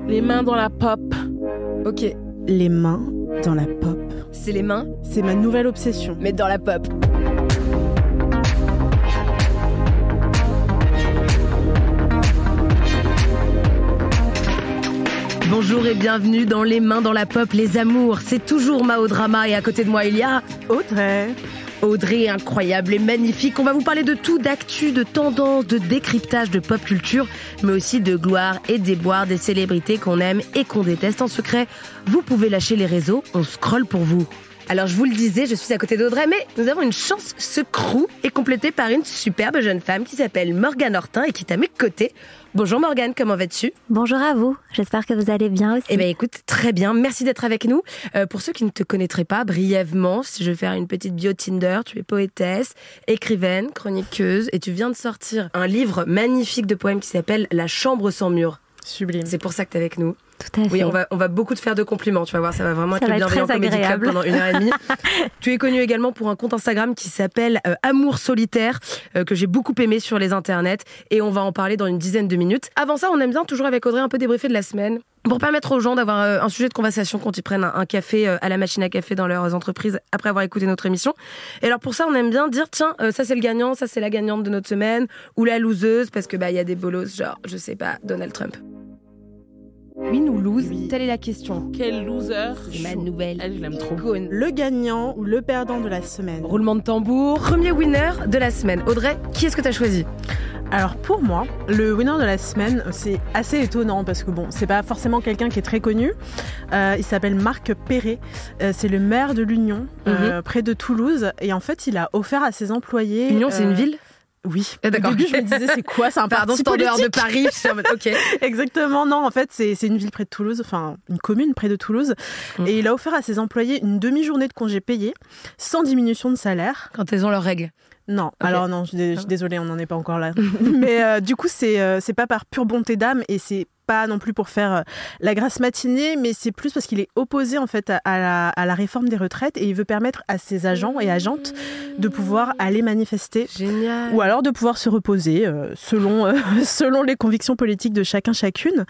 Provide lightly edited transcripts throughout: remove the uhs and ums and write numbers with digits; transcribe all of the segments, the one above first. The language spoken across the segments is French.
Les mains dans la pop. Ok, Les mains dans la pop. c'est les mains, C'est ma nouvelle obsession. mais dans la pop. Bonjour et bienvenue dans Les mains dans la pop, les amours. C'est toujours Mao Drama et à côté de moi il y a Audrey. Audrey, incroyable et magnifique. On va vous parler de tout, d'actu, de tendance, de décryptage, de pop culture, mais aussi de gloire et déboire des célébrités qu'on aime et qu'on déteste en secret. Vous pouvez lâcher les réseaux, on scrolle pour vous. Alors je vous le disais, je suis à côté d'Audrey, mais nous avons une chance. Ce crew est complété par une superbe jeune femme qui s'appelle Morgane Hortin et qui est à mes côtés. Bonjour Morgane, comment vas-tu ? Bonjour à vous, j'espère que vous allez bien aussi. Eh bien écoute, très bien, merci d'être avec nous. Pour ceux qui ne te connaîtraient pas, brièvement, si je veux faire une petite bio Tinder, tu es poétesse, écrivaine, chroniqueuse et tu viens de sortir un livre magnifique de poèmes qui s'appelle La chambre sans mur. Sublime. C'est pour ça que tu es avec nous. Tout à fait. Oui, on va beaucoup te faire de compliments, tu vas voir, ça va vraiment Ça être le va être bienveillant très Comedy Club agréable. pendant 1h30. Tu es connue également pour un compte Instagram qui s'appelle Amour solitaire, que j'ai beaucoup aimé sur les internets, et on va en parler dans une dizaine de minutes. Avant ça, on aime bien toujours avec Audrey un peu débriefer de la semaine, pour permettre aux gens d'avoir un sujet de conversation quand ils prennent un café à la machine à café dans leurs entreprises après avoir écouté notre émission. Et alors pour ça, on aime bien dire, tiens, ça c'est le gagnant, ça c'est la gagnante de notre semaine, ou la loseuse, parce que il y a des bolos, genre, je sais pas, Donald Trump. Win ou lose, telle est la question. Quel loser. C'est ma nouvelle. Elle, je l'aime trop. icône. Le gagnant ou le perdant de la semaine. Roulement de tambour. Premier winner de la semaine. Audrey, qui est-ce que tu as choisi ? Alors pour moi, le winner de la semaine, c'est assez étonnant parce que bon, c'est pas forcément quelqu'un qui est très connu. Il s'appelle Marc Perret. C'est le maire de l'Union, près de Toulouse. Et en fait, il a offert à ses employés... Union, c'est une ville ? Oui. Ah, d'accord. Au début, je me disais, c'est quoi ? C'est un Pardon, parti c'est en dehors de politique. Paris. Je suis en mode, ok. Exactement, non, en fait, c'est une ville près de Toulouse, enfin, une commune près de Toulouse. Et il a offert à ses employés une demi-journée de congé payé, sans diminution de salaire. Quand elles ont leurs règles. Non, Ok. alors non, je suis désolée, on n'en est pas encore là. Mais du coup, c'est pas par pure bonté d'âme et c'est pas non plus pour faire la grasse matinée, mais c'est plus parce qu'il est opposé en fait à la réforme des retraites et il veut permettre à ses agents et agentes de pouvoir aller manifester Génial. ou alors de pouvoir se reposer selon les convictions politiques de chacune.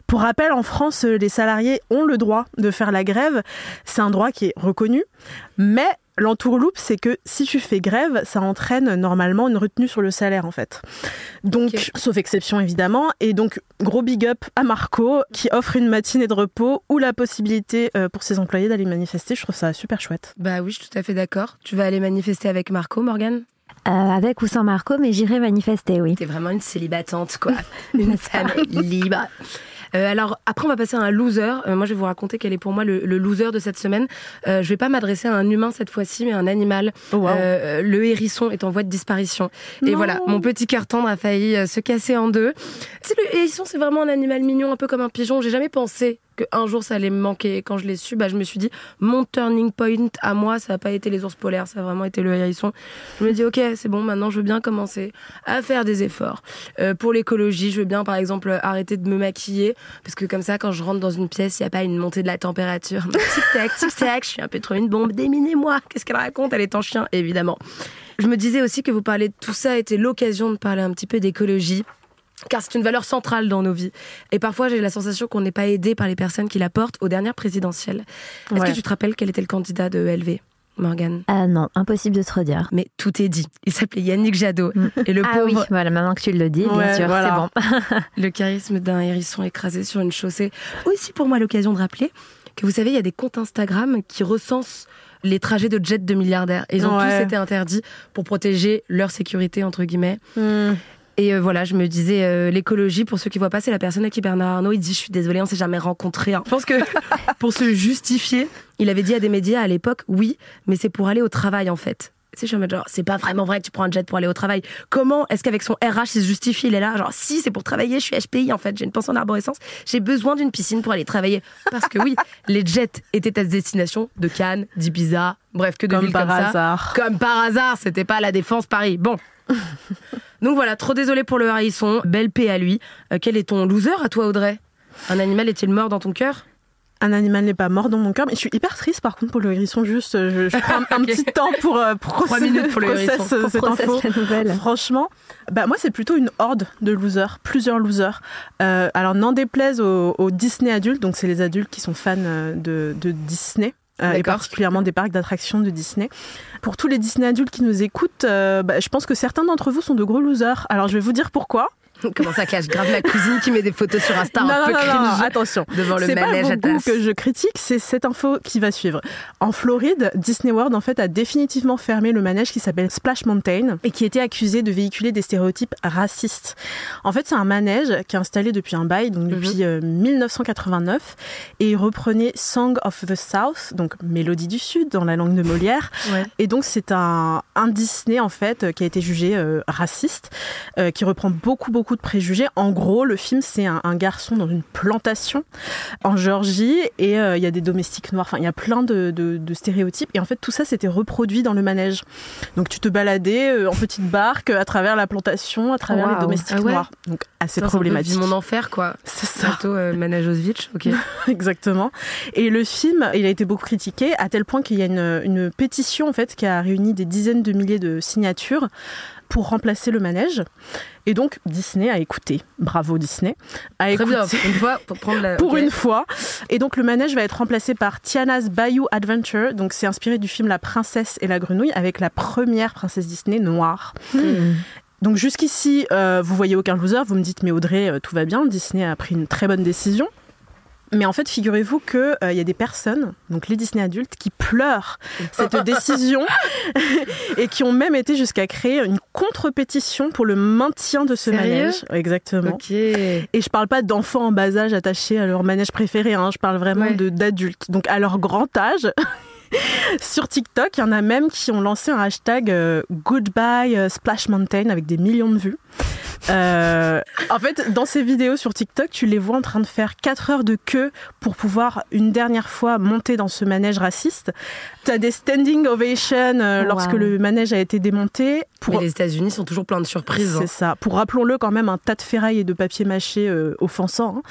Pour rappel, en France, les salariés ont le droit de faire la grève. C'est un droit qui est reconnu, mais l'entourloupe, c'est que si tu fais grève, ça entraîne normalement une retenue sur le salaire, en fait. Donc, Ok. sauf exception, évidemment. Et donc, gros big up à Marco, qui offre une matinée de repos ou la possibilité pour ses employés d'aller manifester. Je trouve ça super chouette. Bah oui, je suis tout à fait d'accord. Tu vas aller manifester avec Marco, Morgane ? Avec ou sans Marco, mais j'irai manifester, oui. T'es vraiment une célibatante, quoi. Une femme libre. Alors, après, on va passer à un loser. Moi, je vais vous raconter quel est pour moi le loser de cette semaine. Je vais pas m'adresser à un humain cette fois-ci, mais à un animal. Oh, wow. Le hérisson est en voie de disparition. Et Non. voilà, mon petit cœur tendre a failli se casser en deux. C'est le hérisson, c'est vraiment un animal mignon, un peu comme un pigeon. J'ai jamais pensé qu'un jour ça allait me manquer. Quand je l'ai su, je me suis dit, mon turning point à moi, ça n'a pas été les ours polaires, ça a vraiment été le hérisson. Je me dis, ok, c'est bon, maintenant je veux bien commencer à faire des efforts. Pour l'écologie, je veux bien, par exemple, arrêter de me maquiller, parce que comme ça, quand je rentre dans une pièce, il n'y a pas une montée de la température. Tic-tac, je suis un peu trop une bombe, déminez-moi. Qu'est-ce qu'elle raconte ? Elle est en chien, évidemment. Je me disais aussi que vous parlez de tout ça était l'occasion de parler un petit peu d'écologie. Car c'est une valeur centrale dans nos vies. Et parfois, j'ai la sensation qu'on n'est pas aidé par les personnes qui la portent aux dernières présidentielles. Est-ce Ouais. que tu te rappelles quel était le candidat de LV, Morgane ? Non, impossible de te redire. Mais tout est dit. Il s'appelait Yannick Jadot. Et le Ah oui, pauvre, voilà, maintenant que tu le dis, bien Ouais, sûr, voilà. c'est bon. le charisme d'un hérisson écrasé sur une chaussée. Aussi pour moi l'occasion de rappeler que vous savez, il y a des comptes Instagram qui recensent les trajets de jets de milliardaires. Et ils ont Ouais. tous été interdits pour protéger leur sécurité, entre guillemets. Et voilà, je me disais, l'écologie, pour ceux qui voient pas, c'est la personne à qui Bernard Arnault, il dit, je suis désolée, on s'est jamais rencontrés. Je pense que pour se justifier, il avait dit à des médias à l'époque, oui, mais c'est pour aller au travail, en fait. Tu sais, je suis en mode genre, c'est pas vraiment vrai que tu prends un jet pour aller au travail. Comment est-ce qu'avec son RH, il se justifie, il est là, genre, si, c'est pour travailler, je suis HPI, en fait, j'ai une pension d'arborescence, j'ai besoin d'une piscine pour aller travailler. Parce que oui, les jets étaient à destination de Cannes, d'Ibiza, bref, que de villes Comme par comme ça. hasard. Comme par hasard, c'était pas la Défense Paris. Bon. Donc voilà, trop désolé pour le hérisson, belle paix à lui. Quel est ton loser à toi, Audrey ? Un animal est-il mort dans ton cœur ? Un animal n'est pas mort dans mon cœur, mais je suis hyper triste par contre pour le hérisson. Juste, je prends un petit temps pour 3 minutes pour le hérisson. cette info. Franchement, moi c'est plutôt une horde de losers, plusieurs losers. Alors n'en déplaise aux Disney adultes, donc c'est les adultes qui sont fans de Disney. Et particulièrement des parcs d'attractions de Disney. Pour tous les Disney adultes qui nous écoutent, je pense que certains d'entre vous sont de gros losers. Alors je vais vous dire pourquoi. Comment ça cache grave la cousine qui met des photos sur Insta non, un peu cringe attention. Devant le manège à tasse. C'est pas vos goûts que je critique, c'est cette info qui va suivre. En Floride, Disney World en fait a définitivement fermé le manège qui s'appelle Splash Mountain et qui était accusé de véhiculer des stéréotypes racistes. En fait, c'est un manège qui est installé depuis un bail, donc depuis 1989, et il reprenait Song of the South, donc Mélodie du Sud dans la langue de Molière. Ouais. Et donc c'est un Disney en fait qui a été jugé raciste, qui reprend beaucoup de préjugés. En gros, le film, c'est un garçon dans une plantation en Géorgie et il y a des domestiques noirs. Enfin, il y a plein de stéréotypes. Et en fait, tout ça, c'était reproduit dans le manège. Donc, tu te baladais en petite barque à travers la plantation, à travers les domestiques noirs. Donc, assez problématique. C'est mon enfer, quoi. C'est ça. Plutôt manège Auschwitz, ok. Exactement. Et le film, il a été beaucoup critiqué à tel point qu'il y a une pétition, en fait, qui a réuni des dizaines de milliers de signatures pour remplacer le manège. Et donc, Disney a écouté. Bravo, Disney. Très bien, une fois, pour prendre la... Pour une fois. Et donc, le manège va être remplacé par Tiana's Bayou Adventure. Donc, c'est inspiré du film La Princesse et la Grenouille, avec la première princesse Disney noire. Donc, jusqu'ici, vous voyez aucun loser. Vous me dites, mais Audrey, tout va bien. Disney a pris une très bonne décision. Mais en fait, figurez-vous qu'il y a des personnes, donc les Disney adultes, qui pleurent cette décision et qui ont même été jusqu'à créer une contre-pétition pour le maintien de ce manège. Exactement. Okay. Et je parle pas d'enfants en bas âge attachés à leur manège préféré, je parle vraiment d'adultes. Donc à leur grand âge... Sur TikTok, il y en a même qui ont lancé un hashtag Goodbye Splash Mountain avec des millions de vues. En fait, dans ces vidéos sur TikTok, tu les vois en train de faire 4 heures de queue pour pouvoir une dernière fois monter dans ce manège raciste. Tu as des standing ovations lorsque le manège a été démonté. Mais les États-Unis sont toujours pleins de surprises. C'est ça. Pour, rappelons-le, quand même, un tas de ferraille et de papier mâché offensant.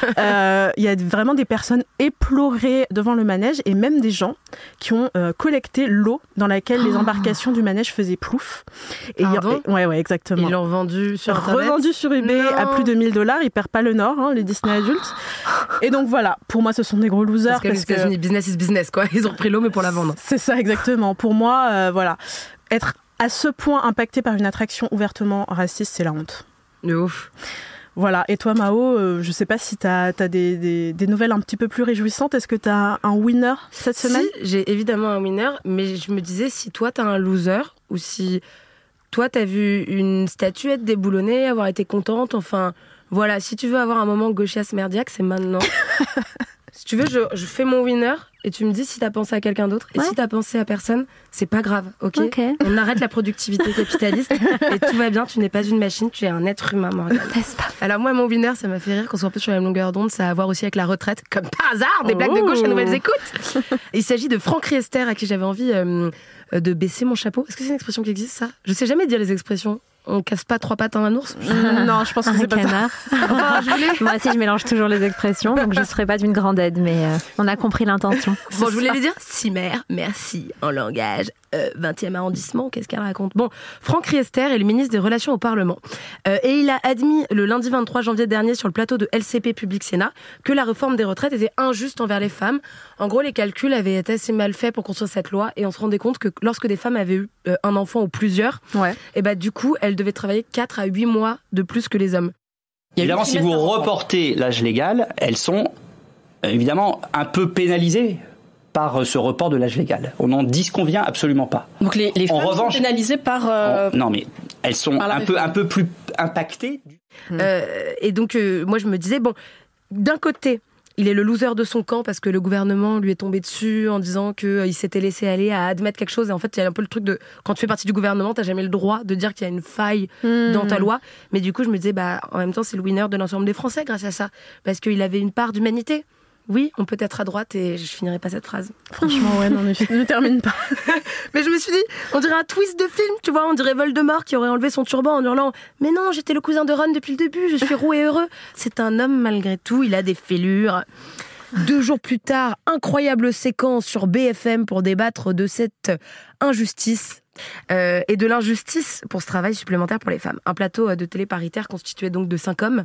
Il y a vraiment des personnes éplorées devant le manège et même des gens qui ont collecté l'eau dans laquelle les embarcations du manège faisaient plouf. Ouais, exactement. Ils l'ont vendu sur Internet. Revendu sur eBay à plus de $1000. Ils perdent pas le nord, les Disney adultes. Et donc voilà, pour moi, ce sont des gros losers. Parce que les États-Unis, business is business, quoi. Ils ont repris l'eau, mais pour la vendre. C'est ça, exactement. Pour moi, être à ce point impacté par une attraction ouvertement raciste, c'est la honte. De ouf. Voilà. Et toi, Mao, je sais pas si t'as des nouvelles un petit peu plus réjouissantes. Est-ce que t'as un winner cette semaine ? Si, j'ai évidemment un winner, mais je me disais, si toi, t'as un loser, ou si toi, t'as vu une statuette déboulonnée, avoir été contente, enfin, voilà, si tu veux avoir un moment gauchias merdiaque, c'est maintenant. Si tu veux, je fais mon winner et tu me dis si t'as pensé à quelqu'un d'autre. Et si t'as pensé à personne, c'est pas grave, ok ? On arrête la productivité capitaliste et tout va bien, tu n'es pas une machine, tu es un être humain, Morgane. Alors moi, mon winner, ça m'a fait rire qu'on soit un peu sur la même longueur d'onde, ça a à voir aussi avec la retraite, comme par hasard, des blagues de gauche à Nouvelles Écoutes. Il s'agit de Franck Riester, à qui j'avais envie de baisser mon chapeau. Est-ce que c'est une expression qui existe, ça ? Je sais jamais dire les expressions. On casse pas 3 pattes à un ours ? Non, je pense que c'est pas ça. Moi aussi, je mélange toujours les expressions, donc je serais pas d'une grande aide, mais on a compris l'intention. Bon, je voulais les dire. Si mère, merci, en langage 20e arrondissement, qu'est-ce qu'elle raconte ? Bon, Franck Riester est le ministre des Relations au Parlement. Et il a admis le lundi 23 janvier dernier sur le plateau de LCP Public Sénat que la réforme des retraites était injuste envers les femmes. En gros, les calculs avaient été assez mal faits pour construire cette loi et on se rendait compte que lorsque des femmes avaient eu un enfant ou plusieurs, et du coup, elles devaient travailler 4 à 8 mois de plus que les hommes. Évidemment, si vous reportez l'âge légal, elles sont évidemment un peu pénalisées par ce report de l'âge légal. On n'en disconvient absolument pas. Donc les femmes sont pénalisées par... Non, mais elles sont un peu plus impactées. Et donc, moi, je me disais, bon, d'un côté, il est le loser de son camp parce que le gouvernement lui est tombé dessus en disant qu'il s'était laissé aller à admettre quelque chose. Et en fait, il y a un peu le truc de... Quand tu fais partie du gouvernement, t'as jamais le droit de dire qu'il y a une faille dans ta loi. Mais du coup, je me disais, en même temps, c'est le winner de l'ensemble des Français grâce à ça. Parce qu'il avait une part d'humanité. Oui, on peut être à droite et je finirai pas cette phrase. Franchement, non, ne termine pas. Mais je me suis dit, on dirait un twist de film, tu vois, on dirait Voldemort qui aurait enlevé son turban en hurlant « Mais non, j'étais le cousin de Ron depuis le début, je suis roux et heureux ». C'est un homme malgré tout, il a des fêlures. 2 jours plus tard, incroyable séquence sur BFM pour débattre de cette injustice et de l'injustice pour ce travail supplémentaire pour les femmes. Un plateau de télé paritaire constitué donc de 5 hommes.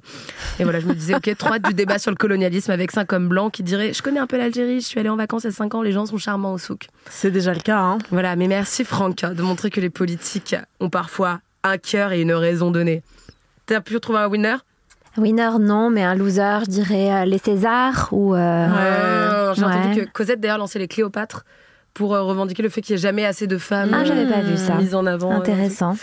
Et voilà, je me disais, ok, trop hâte du débat sur le colonialisme avec 5 hommes blancs qui diraient, je connais un peu l'Algérie, je suis allée en vacances à 5 ans, les gens sont charmants au souk. C'est déjà le cas, hein. Voilà, mais merci Franck de montrer que les politiques ont parfois un cœur et une raison donnée. T'as pu trouver un winner ? Winner, non, mais un loser, je dirais les Césars ou... J'ai entendu que Cosette d'ailleurs lançait les Cléopâtres pour revendiquer le fait qu'il n'y ait jamais assez de femmes j'avais pas vu ça. mises en avant. Intéressant.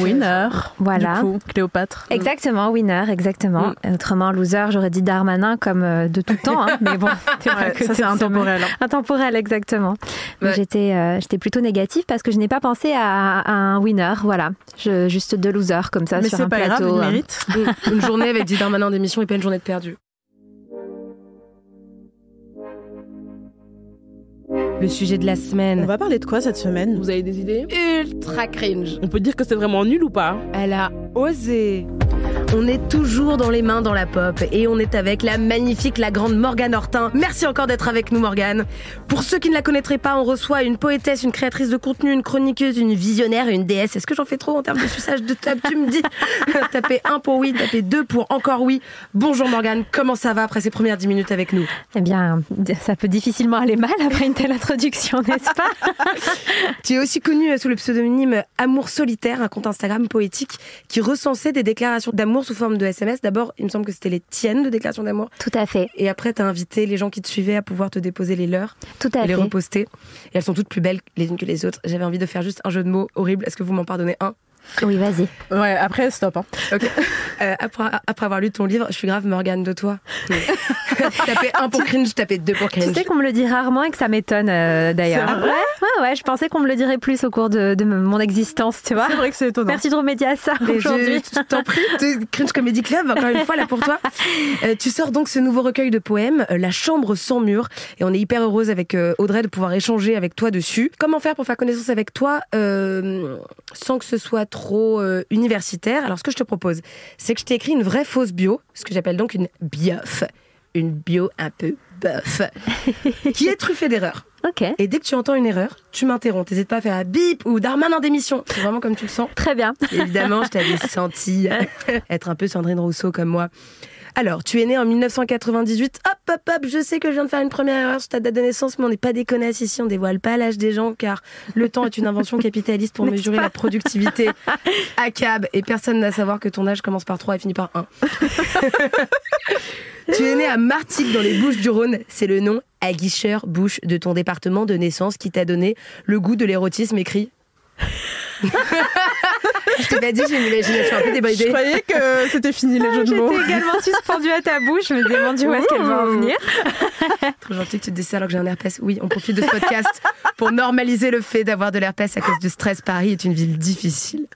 Winner. Voilà. Du coup, Cléopâtre. Exactement, winner, exactement. Autrement, loser, j'aurais dit Darmanin comme de tout temps, hein. Mais bon, ça c'est intemporel. Intemporel, exactement. Mais j'étais plutôt négative parce que je n'ai pas pensé à un winner, voilà. Juste 2 losers comme ça mais sur un plateau. Mais c'est pas grave, il mérite. Une journée avec 10 Darmanin d'émission et pas une journée de perdu. Le sujet de la semaine. On va parler de quoi cette semaine ? Vous avez des idées ? Ultra cringe. On peut dire que c'est vraiment nul ou pas ? Elle a osé. On est toujours dans les mains dans la pop et on est avec la magnifique, la grande Morgane Hortin. Merci encore d'être avec nous, Morgane. Pour ceux qui ne la connaîtraient pas, on reçoit une poétesse, une créatrice de contenu, une chroniqueuse, une visionnaire et une déesse. Est-ce que j'en fais trop en termes de suçage de table ? Tu me dis. Tapez 1 pour oui, tapez 2 pour encore oui. Bonjour Morgane, comment ça va après ces premières 10 minutes avec nous ? Eh bien, ça peut difficilement aller mal après une telle introduction, n'est-ce pas ? Tu es aussi connue sous le pseudonyme Amour Solitaire, un compte Instagram poétique qui recensait des déclarations d'amour sous forme de SMS. D'abord, il me semble que c'était les tiennes de déclarations d'amour. Tout à fait. Et après, tu as invité les gens qui te suivaient à pouvoir te déposer les leurs. Tout à fait. Et les reposter. Et elles sont toutes plus belles les unes que les autres. J'avais envie de faire juste un jeu de mots horrible. Est-ce que vous m'en pardonnez un ? Oui, vas-y. Ouais, après, stop. Hein. Ok. Après avoir lu ton livre, je suis grave Morgane de toi. Tapez 1 pour cringe, tapez 2 pour cringe. Tu sais qu'on me le dit rarement et que ça m'étonne d'ailleurs. C'est vrai ? Ouais, je pensais qu'on me le dirait plus au cours de mon existence, tu vois. C'est vrai que c'est étonnant. Merci de remédier à ça aujourd'hui. Je t'en prie, Cringe Comedy Club, encore une fois, là pour toi. Tu sors donc ce nouveau recueil de poèmes, La chambre sans mur, et on est hyper heureuse avec Audrey de pouvoir échanger avec toi dessus. Comment faire pour faire connaissance avec toi sans que ce soit trop universitaire ? Alors ce que je te propose, c'est que je t'ai écrit une vraie fausse bio, ce que j'appelle donc une biof, une bio un peu bof, qui est truffée d'erreurs. Ok. Et dès que tu entends une erreur, tu m'interromps. T'hésites pas à faire un bip ou Darmanin d'émission. C'est vraiment comme tu le sens. Très bien. Évidemment, je t'avais senti être un peu Sandrine Rousseau comme moi. Alors, tu es née en 1998. Hop, je sais que je viens de faire une première erreur sur ta date de naissance, mais on n'est pas des connasses ici, on dévoile pas l'âge des gens, car le temps est une invention capitaliste pour mesurer la productivité à cab, et personne n'a à savoir que ton âge commence par 3 et finit par 1. Tu es née à Martigues dans les Bouches-du-Rhône. C'est le nom aguicheur-bouche de ton département de naissance qui t'a donné le goût de l'érotisme écrit. Je t'ai pas dit, j'ai mis je suis un peu débridée. Je croyais que c'était fini les jeux de mots. J'étais également suspendue à ta bouche. Je me demandais où est-ce qu'elle va en venir. Trop gentil que tu te dises ça alors que j'ai un herpès. Oui, on profite de ce podcast pour normaliser le fait d'avoir de l'herpès à cause du stress. Paris est une ville difficile.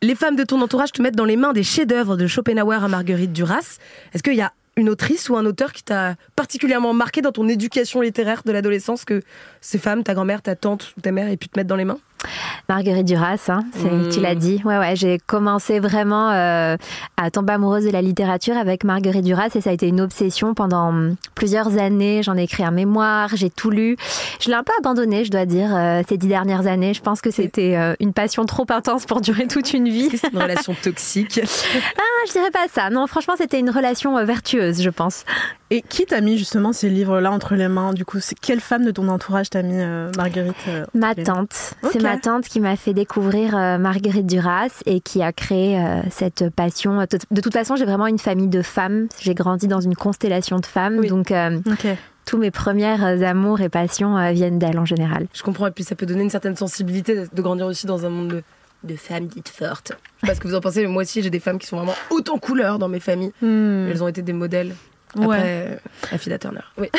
Les femmes de ton entourage te mettent dans les mains des chefs-d'œuvre de Schopenhauer à Marguerite Duras. Est-ce qu'il y a une autrice ou un auteur qui t'a particulièrement marqué dans ton éducation littéraire de l'adolescence, que ces femmes, ta grand-mère, ta tante ou ta mère aient pu te mettre dans les mains ? Marguerite Duras, hein, tu l'as dit. Ouais, j'ai commencé vraiment à tomber amoureuse de la littérature avec Marguerite Duras et ça a été une obsession pendant plusieurs années. J'en ai écrit un mémoire, j'ai tout lu. Je l'ai un peu abandonné, je dois dire, ces 10 dernières années. Je pense que c'était une passion trop intense pour durer toute une vie. C'est une relation toxique. Je dirais pas ça. Non, franchement, c'était une relation vertueuse, je pense. Et qui t'a mis justement ces livres-là entre les mains ? Du coup, quelle femme de ton entourage t'a mis Marguerite Ma tante. Okay. C'est ma tante qui m'a fait découvrir Marguerite Duras et qui a créé cette passion. De toute façon, j'ai vraiment une famille de femmes. J'ai grandi dans une constellation de femmes. Oui. Donc, tous mes premières amours et passions viennent d'elle en général. Je comprends. Et puis, ça peut donner une certaine sensibilité de grandir aussi dans un monde de femmes dites fortes. Je sais pas ce que vous en pensez, mais moi aussi, j'ai des femmes qui sont vraiment hautes en couleur dans mes familles. Elles ont été des modèles. Après, Affida Turner. Oui.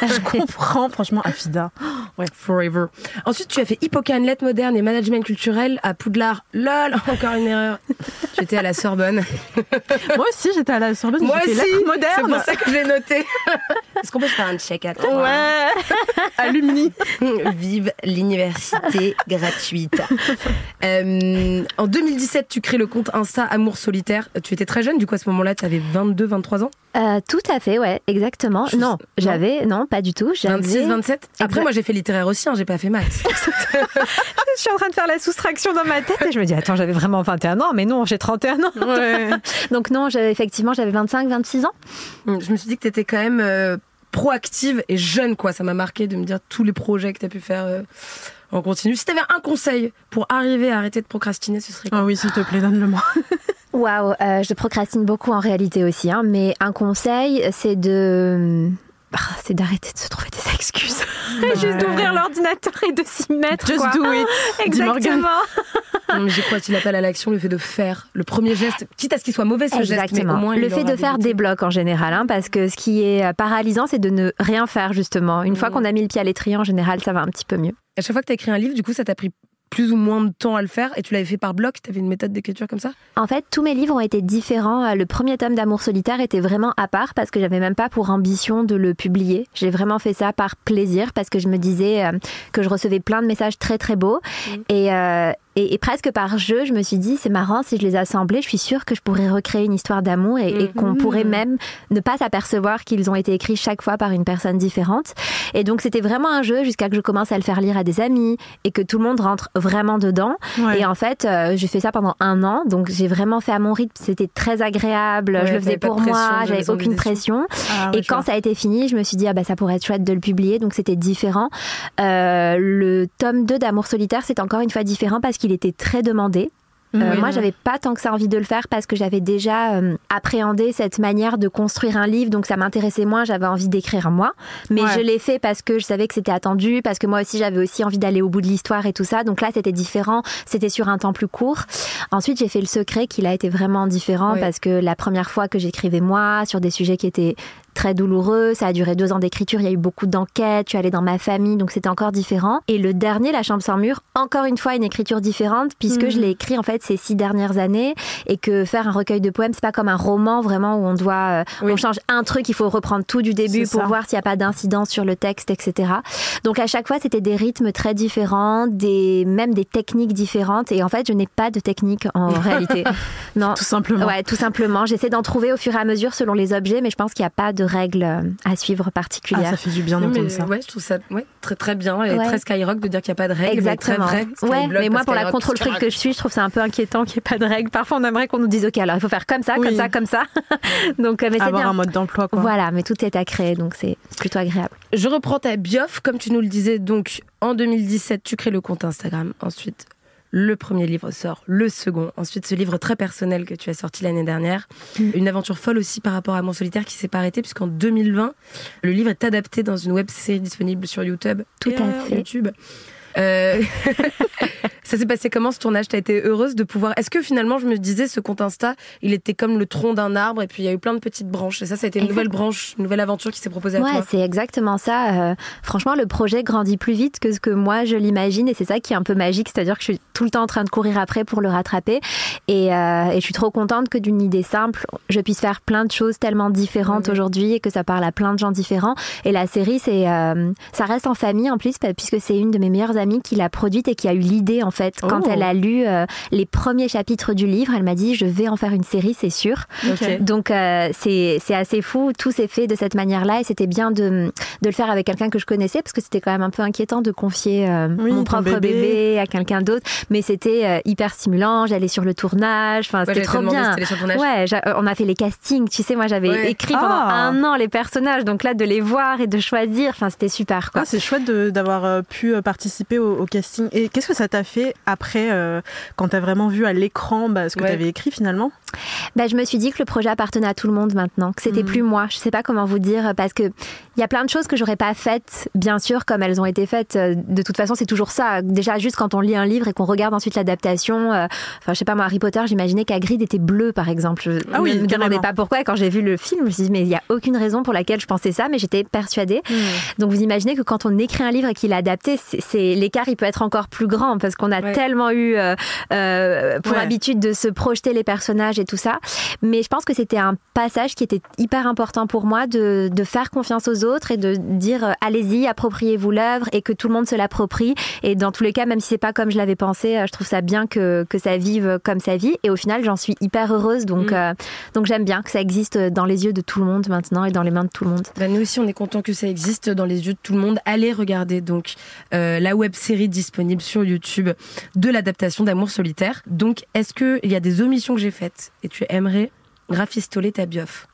Je comprends, franchement, Affida. Ouais, forever. Ensuite, tu as fait Hippocane, lettres modernes et management culturel à Poudlard. Lol, encore une erreur. Tu étais à la Sorbonne. Moi aussi, j'étais à la Sorbonne. Moi aussi, lettres modernes. C'est pour ça que je l'ai noté. Est-ce qu'on peut se faire un check à toi ? Ouais. Alumni. Vive l'université gratuite. En 2017, tu crées le compte Insta Amour Solitaire. Tu étais très jeune, du coup, à ce moment-là, tu avais 22, 23 ans. Tout à fait, ouais, exactement. Non, pas du tout. 26, 27. Après, moi, j'ai fait littéraire aussi, j'ai pas fait maths. Je suis en train de faire la soustraction dans ma tête et je me dis, attends, j'avais vraiment 21 ans, mais non, j'ai 31 ans. Ouais. Donc non, effectivement, j'avais 25, 26 ans. Je me suis dit que t'étais quand même proactive et jeune, quoi. Ça m'a marqué de me dire tous les projets que t'as pu faire en continu. Si t'avais un conseil pour arriver à arrêter de procrastiner, ce serait quoi ? Ah oui, s'il te plaît, donne-le-moi. Waouh, je procrastine beaucoup en réalité aussi, mais un conseil, c'est d'arrêter de se trouver des excuses. Juste d'ouvrir l'ordinateur et de s'y mettre. Just do it. Exactement. Non, mais j'ai quoi, tu l'appelles à l'action, le fait de faire le premier geste, quitte à ce qu'il soit mauvais ce geste, mais au moins le fait de faire débloque en général, parce que ce qui est paralysant, c'est de ne rien faire justement. Une fois qu'on a mis le pied à l'étrier, en général, ça va un petit peu mieux. À chaque fois que tu as écrit un livre, du coup, ça t'a pris plus ou moins de temps à le faire et tu l'avais fait par bloc, tu avais une méthode d'écriture comme ça ? En fait, tous mes livres ont été différents. Le premier tome d'Amour Solitaire était vraiment à part parce que j'avais même pas pour ambition de le publier. J'ai vraiment fait ça par plaisir parce que je me disais que je recevais plein de messages très très beaux et presque par jeu, je me suis dit, c'est marrant, si je les assemblais, je suis sûre que je pourrais recréer une histoire d'amour et qu'on pourrait même ne pas s'apercevoir qu'ils ont été écrits chaque fois par une personne différente. Et donc, c'était vraiment un jeu jusqu'à que je commence à le faire lire à des amis et que tout le monde rentre vraiment dedans. Ouais. Et en fait, j'ai fait ça pendant 1 an. Donc, j'ai vraiment fait à mon rythme. C'était très agréable. Ouais, je le faisais pour moi. J'avais aucune pression. Et quand ça a été fini, je me suis dit, ça pourrait être chouette de le publier. Donc, c'était différent. Le tome 2 d'Amour Solitaire, c'est encore une fois différent parce qu'il était très demandé. Moi, j'avais pas tant que ça envie de le faire parce que j'avais déjà appréhendé cette manière de construire un livre, donc ça m'intéressait moins, j'avais envie d'écrire moi. Mais je l'ai fait parce que je savais que c'était attendu, parce que moi aussi, j'avais aussi envie d'aller au bout de l'histoire et tout ça. Donc là, c'était différent, c'était sur un temps plus court. Ensuite, j'ai fait Le Secret, qui a été vraiment différent parce que la première fois que j'écrivais moi, sur des sujets qui étaient très douloureux, ça a duré 2 ans d'écriture, il y a eu beaucoup d'enquêtes, je suis allée dans ma famille, donc c'était encore différent. Et le dernier, La Chambre sans mur, encore une fois une écriture différente, puisque je l'ai écrit en fait ces 6 dernières années, et que faire un recueil de poèmes, c'est pas comme un roman vraiment où on doit, on change un truc, il faut reprendre tout du début pour voir s'il n'y a pas d'incidence sur le texte, etc. Donc à chaque fois, c'était des rythmes très différents, même des techniques différentes, et en fait, je n'ai pas de technique en réalité. Non. Tout simplement. Ouais, tout simplement. J'essaie d'en trouver au fur et à mesure selon les objets, mais je pense qu'il n'y a pas de règles à suivre particulières. Ça fait du bien d'entendre ça. Ouais, je trouve ça très très bien et très Skyrock de dire qu'il n'y a pas de règles. Exactement. Mais moi, pour la contrôle fric que je suis, je trouve ça un peu inquiétant qu'il n'y ait pas de règles. Parfois, on aimerait qu'on nous dise, ok, alors il faut faire comme ça, comme ça, comme ça. Donc, mais c'est avoir bien. Un mode d'emploi, quoi. Voilà, mais tout est à créer, donc c'est plutôt agréable. Je reprends ta biof, comme tu nous le disais. Donc, en 2017, tu crées le compte Instagram. Ensuite, le premier livre sort, le second. Ensuite, ce livre très personnel que tu as sorti l'année dernière. Une aventure folle aussi par rapport à Amour Solitaire qui s'est pas arrêtée, puisqu'en 2020, le livre est adapté dans une web-série disponible sur YouTube. Tout à fait. YouTube. Ça s'est passé comment ce tournage ? T'as été heureuse de pouvoir... Est-ce que finalement, je me disais, ce compte Insta, il était comme le tronc d'un arbre et puis il y a eu plein de petites branches. Et ça a été une nouvelle branche, une nouvelle aventure qui s'est proposée à toi. Ouais, c'est exactement ça. Franchement, le projet grandit plus vite que ce que moi, je l'imagine. Et c'est ça qui est un peu magique. C'est-à-dire que je suis tout le temps en train de courir après pour le rattraper. Et je suis trop contente que d'une idée simple, je puisse faire plein de choses tellement différentes aujourd'hui et que ça parle à plein de gens différents. Et la série, ça reste en famille en plus, puisque c'est une de mes meilleures amies qui l'a produite et qui a eu l'idée en fait. Quand elle a lu les premiers chapitres du livre, elle m'a dit je vais en faire une série, c'est sûr. Okay. Donc c'est assez fou, tout s'est fait de cette manière-là et c'était bien de le faire avec quelqu'un que je connaissais parce que c'était quand même un peu inquiétant de confier mon propre bébé à quelqu'un d'autre, mais c'était hyper stimulant. J'allais sur le tournage, enfin c'était trop bien. Ouais, on a fait les castings, tu sais, moi j'avais écrit pendant 1 an les personnages, donc là de les voir et de choisir, enfin c'était super quoi. C'est chouette d'avoir pu participer au casting. Et qu'est-ce que ça t'a fait après, quand t'as vraiment vu à l'écran ce que t'avais écrit finalement ? Je me suis dit que le projet appartenait à tout le monde maintenant, que c'était plus moi. Je sais pas comment vous dire, parce que il y a plein de choses que j'aurais pas faites, bien sûr, comme elles ont été faites. De toute façon, c'est toujours ça. Déjà, juste quand on lit un livre et qu'on regarde ensuite l'adaptation, je sais pas moi, Harry Potter, j'imaginais qu'Hagrid était bleu, par exemple. Je me demandais pas pourquoi. Et quand j'ai vu le film, je me suis dit, mais il y a aucune raison pour laquelle je pensais ça, mais j'étais persuadée. Donc, vous imaginez que quand on écrit un livre et qu'il est adapté, l'écart, il peut être encore plus grand, parce qu'on a tellement eu pour habitude de se projeter les personnages et tout ça. Mais je pense que c'était un passage qui était hyper important pour moi, de faire confiance aux aux autres et de dire allez-y, appropriez-vous l'œuvre et que tout le monde se l'approprie. Et dans tous les cas, même si c'est pas comme je l'avais pensé, je trouve ça bien que ça vive comme ça vit. Et au final, j'en suis hyper heureuse. Donc j'aime bien que ça existe dans les yeux de tout le monde maintenant et dans les mains de tout le monde. Nous aussi, on est content que ça existe dans les yeux de tout le monde. Allez regarder donc la web-série disponible sur YouTube de l'adaptation d'Amour solitaire. Donc, est-ce qu'il y a des omissions que j'ai faites et tu aimerais rafistoler ta biof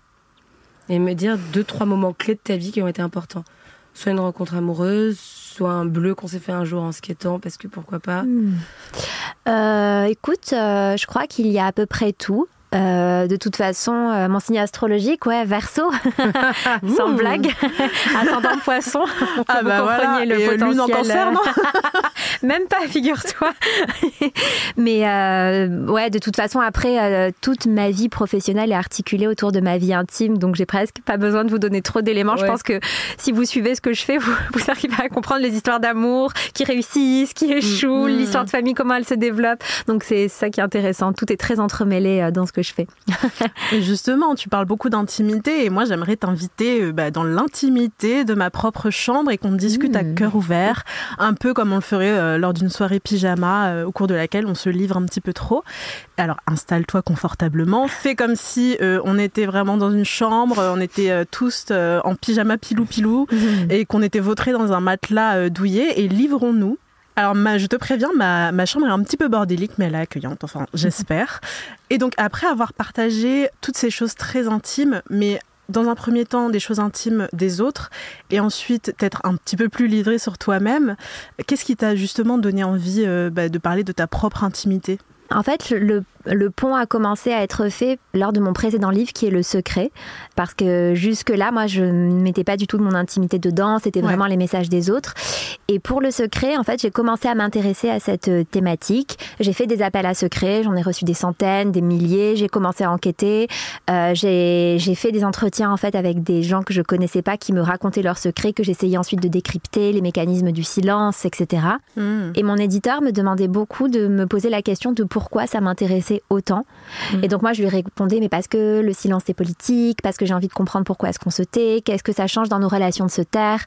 et me dire 2-3 moments clés de ta vie qui ont été importants? Soit une rencontre amoureuse, soit un bleu qu'on s'est fait un jour en skatant, parce que pourquoi pas. Écoute, je crois qu'il y a à peu près tout. De toute façon, mon signe astrologique, Verseau, sans blague, ascendant Poisson. Ah bah voilà, le et potentiel. Lune en Cancer, non? Même pas, figure-toi. Mais de toute façon, après, toute ma vie professionnelle est articulée autour de ma vie intime, donc j'ai presque pas besoin de vous donner trop d'éléments. Je pense que si vous suivez ce que je fais, vous arrivez à comprendre les histoires d'amour qui réussissent, qui échouent, l'histoire de famille, comment elle se développe. Donc c'est ça qui est intéressant. Tout est très entremêlé dans ce que je fais. Et justement, tu parles beaucoup d'intimité et moi j'aimerais t'inviter dans l'intimité de ma propre chambre et qu'on discute à cœur ouvert, un peu comme on le ferait lors d'une soirée pyjama au cours de laquelle on se livre un petit peu trop. Alors installe-toi confortablement, fais comme si on était vraiment dans une chambre, on était tous en pyjama pilou-pilou et qu'on était vautrés dans un matelas douillet et livrons-nous. Alors, je te préviens, ma chambre est un petit peu bordélique, mais elle est accueillante, enfin, j'espère. Et donc, après avoir partagé toutes ces choses très intimes, mais dans un premier temps, des choses intimes des autres, et ensuite, d'être un petit peu plus livré sur toi-même, qu'est-ce qui t'a justement donné envie de parler de ta propre intimité ? En fait, le pont a commencé à être fait lors de mon précédent livre qui est Le Secret, parce que jusque-là, moi, je ne mettais pas du tout de mon intimité dedans, c'était vraiment les messages des autres. Et pour Le Secret, en fait, j'ai commencé à m'intéresser à cette thématique. J'ai fait des appels à secrets, j'en ai reçu des centaines, des milliers, j'ai commencé à enquêter. J'ai fait des entretiens en fait avec des gens que je connaissais pas qui me racontaient leurs secrets, que j'essayais ensuite de décrypter, les mécanismes du silence, etc. Et mon éditeur me demandait beaucoup de me poser la question de pourquoi ça m'intéressait autant. Et donc moi je lui répondais mais parce que le silence est politique, parce que j'ai envie de comprendre pourquoi est-ce qu'on se tait, qu'est-ce que ça change dans nos relations de se taire.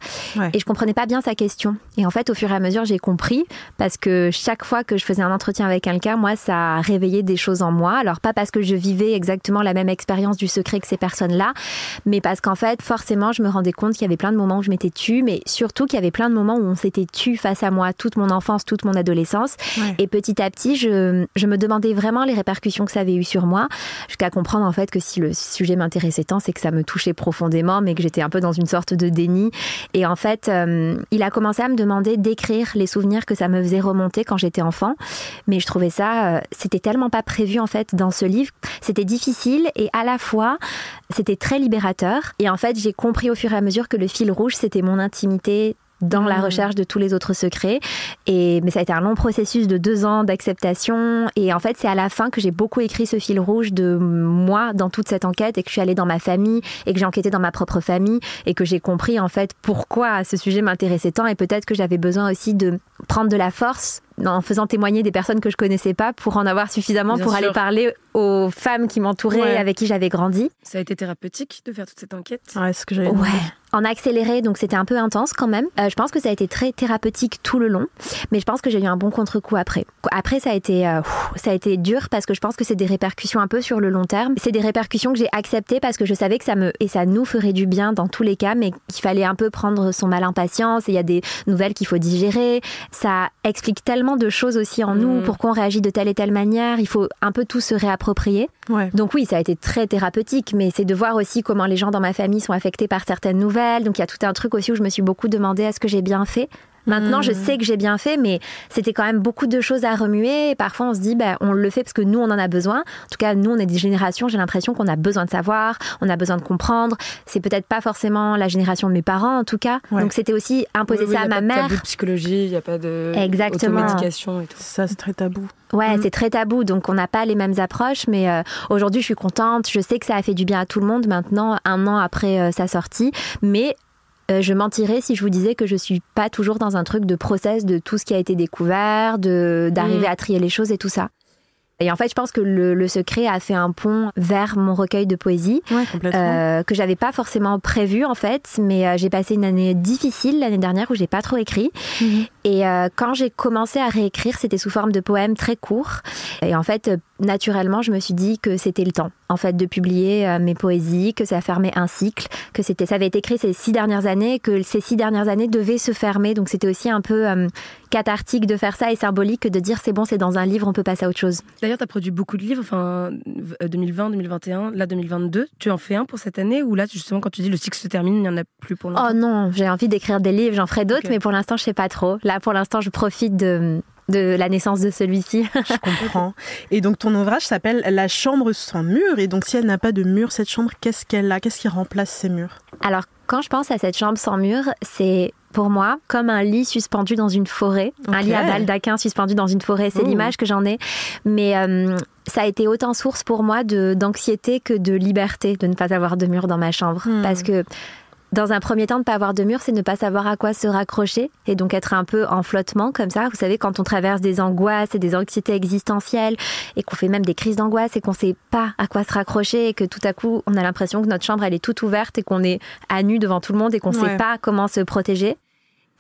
Et je comprenais pas bien sa question. Et en fait au fur et à mesure j'ai compris, parce que chaque fois que je faisais un entretien avec quelqu'un, moi ça a réveillé des choses en moi. Alors pas parce que je vivais exactement la même expérience du secret que ces personnes-là, mais parce qu'en fait forcément je me rendais compte qu'il y avait plein de moments où je m'étais tue, mais surtout qu'il y avait plein de moments où on s'était tue face à moi toute mon enfance, toute mon adolescence. Et petit à petit je me demandais vraiment les répercussions que ça avait eu sur moi, jusqu'à comprendre en fait que si le sujet m'intéressait tant, c'est que ça me touchait profondément, mais que j'étais un peu dans une sorte de déni. Et en fait, il a commencé à me demander d'écrire les souvenirs que ça me faisait remonter quand j'étais enfant. Mais je trouvais ça, c'était tellement pas prévu en fait dans ce livre. C'était difficile et à la fois, c'était très libérateur. Et en fait, j'ai compris au fur et à mesure que le fil rouge, c'était mon intimité dans la recherche de tous les autres secrets. Mais ça a été un long processus de 2 ans d'acceptation. Et en fait, c'est à la fin que j'ai beaucoup écrit ce fil rouge de moi dans toute cette enquête et que je suis allée dans ma famille et que j'ai enquêté dans ma propre famille et que j'ai compris en fait pourquoi ce sujet m'intéressait tant et peut-être que j'avais besoin aussi de prendre de la force en faisant témoigner des personnes que je connaissais pas pour en avoir suffisamment pour aller parler aux femmes qui m'entouraient, avec qui j'avais grandi. Ça a été thérapeutique de faire toute cette enquête? Ouais, c'est ce que j'avais demandé. En accéléré, donc c'était un peu intense quand même. Je pense que ça a été très thérapeutique tout le long, mais je pense que j'ai eu un bon contre-coup après. Après, ça a été dur parce que je pense que c'est des répercussions un peu sur le long terme. C'est des répercussions que j'ai acceptées parce que je savais que ça nous ferait du bien dans tous les cas, mais qu'il fallait un peu prendre son mal en patience. Et il y a des nouvelles qu'il faut digérer. Ça explique tellement de choses aussi en nous, pourquoi on réagit de telle et telle manière. Il faut un peu tout se réapproprier. Donc oui, ça a été très thérapeutique, mais c'est de voir aussi comment les gens dans ma famille sont affectés par certaines nouvelles. Donc il y a tout un truc aussi où je me suis beaucoup demandé est-ce que j'ai bien fait. Maintenant, je sais que j'ai bien fait, mais c'était quand même beaucoup de choses à remuer. Et parfois, on se dit, on le fait parce que nous, on en a besoin. En tout cas, nous, on est des générations, j'ai l'impression qu'on a besoin de savoir, on a besoin de comprendre. C'est peut-être pas forcément la génération de mes parents, en tout cas. Donc, c'était aussi imposer ça à ma mère. Il n'y a pas de tabou de psychologie, il n'y a pas de automédication et tout. Ça, c'est très tabou. Ouais, c'est très tabou, donc on n'a pas les mêmes approches, mais aujourd'hui, je suis contente. Je sais que ça a fait du bien à tout le monde maintenant, 1 an après sa sortie, mais je mentirais si je vous disais que je suis pas toujours dans un truc de process de tout ce qui a été découvert, d'arriver à trier les choses et tout ça. Et en fait, je pense que le secret a fait un pont vers mon recueil de poésie, que j'avais pas forcément prévu en fait, mais j'ai passé une année difficile l'année dernière où j'ai pas trop écrit. Et quand j'ai commencé à réécrire, c'était sous forme de poèmes très courts. Et en fait, naturellement, je me suis dit que c'était le temps, en fait, de publier mes poésies, que ça fermait un cycle, que ça avait été écrit ces 6 dernières années, que ces 6 dernières années devaient se fermer. Donc c'était aussi un peu cathartique de faire ça et symbolique de dire c'est bon, c'est dans un livre, on peut passer à autre chose. D'ailleurs, tu as produit beaucoup de livres, enfin 2020, 2021, là 2022. Tu en fais un pour cette année ou là, justement, quand tu dis le cycle se termine, il n'y en a plus pour longtemps? Oh non, j'ai envie d'écrire des livres, j'en ferai d'autres, mais pour l'instant, je sais pas trop. Là, pour l'instant, je profite de la naissance de celui-ci. Je comprends. Et donc, ton ouvrage s'appelle La chambre sans mur. Et donc, si elle n'a pas de mur, cette chambre, qu'est-ce qu'elle a? Qu'est-ce qui remplace ces murs? Alors, quand je pense à cette chambre sans mur, c'est pour moi comme un lit suspendu dans une forêt. Un lit à baldaquin suspendu dans une forêt. C'est l'image que j'en ai. Mais ça a été autant source pour moi d'anxiété que de liberté de ne pas avoir de mur dans ma chambre. Parce que dans un premier temps, de ne pas avoir de mur, c'est ne pas savoir à quoi se raccrocher et donc être un peu en flottement comme ça. Vous savez, quand on traverse des angoisses et des anxiétés existentielles et qu'on fait même des crises d'angoisse et qu'on ne sait pas à quoi se raccrocher et que tout à coup, on a l'impression que notre chambre, elle est toute ouverte et qu'on est à nu devant tout le monde et qu'on ne sait pas comment se protéger.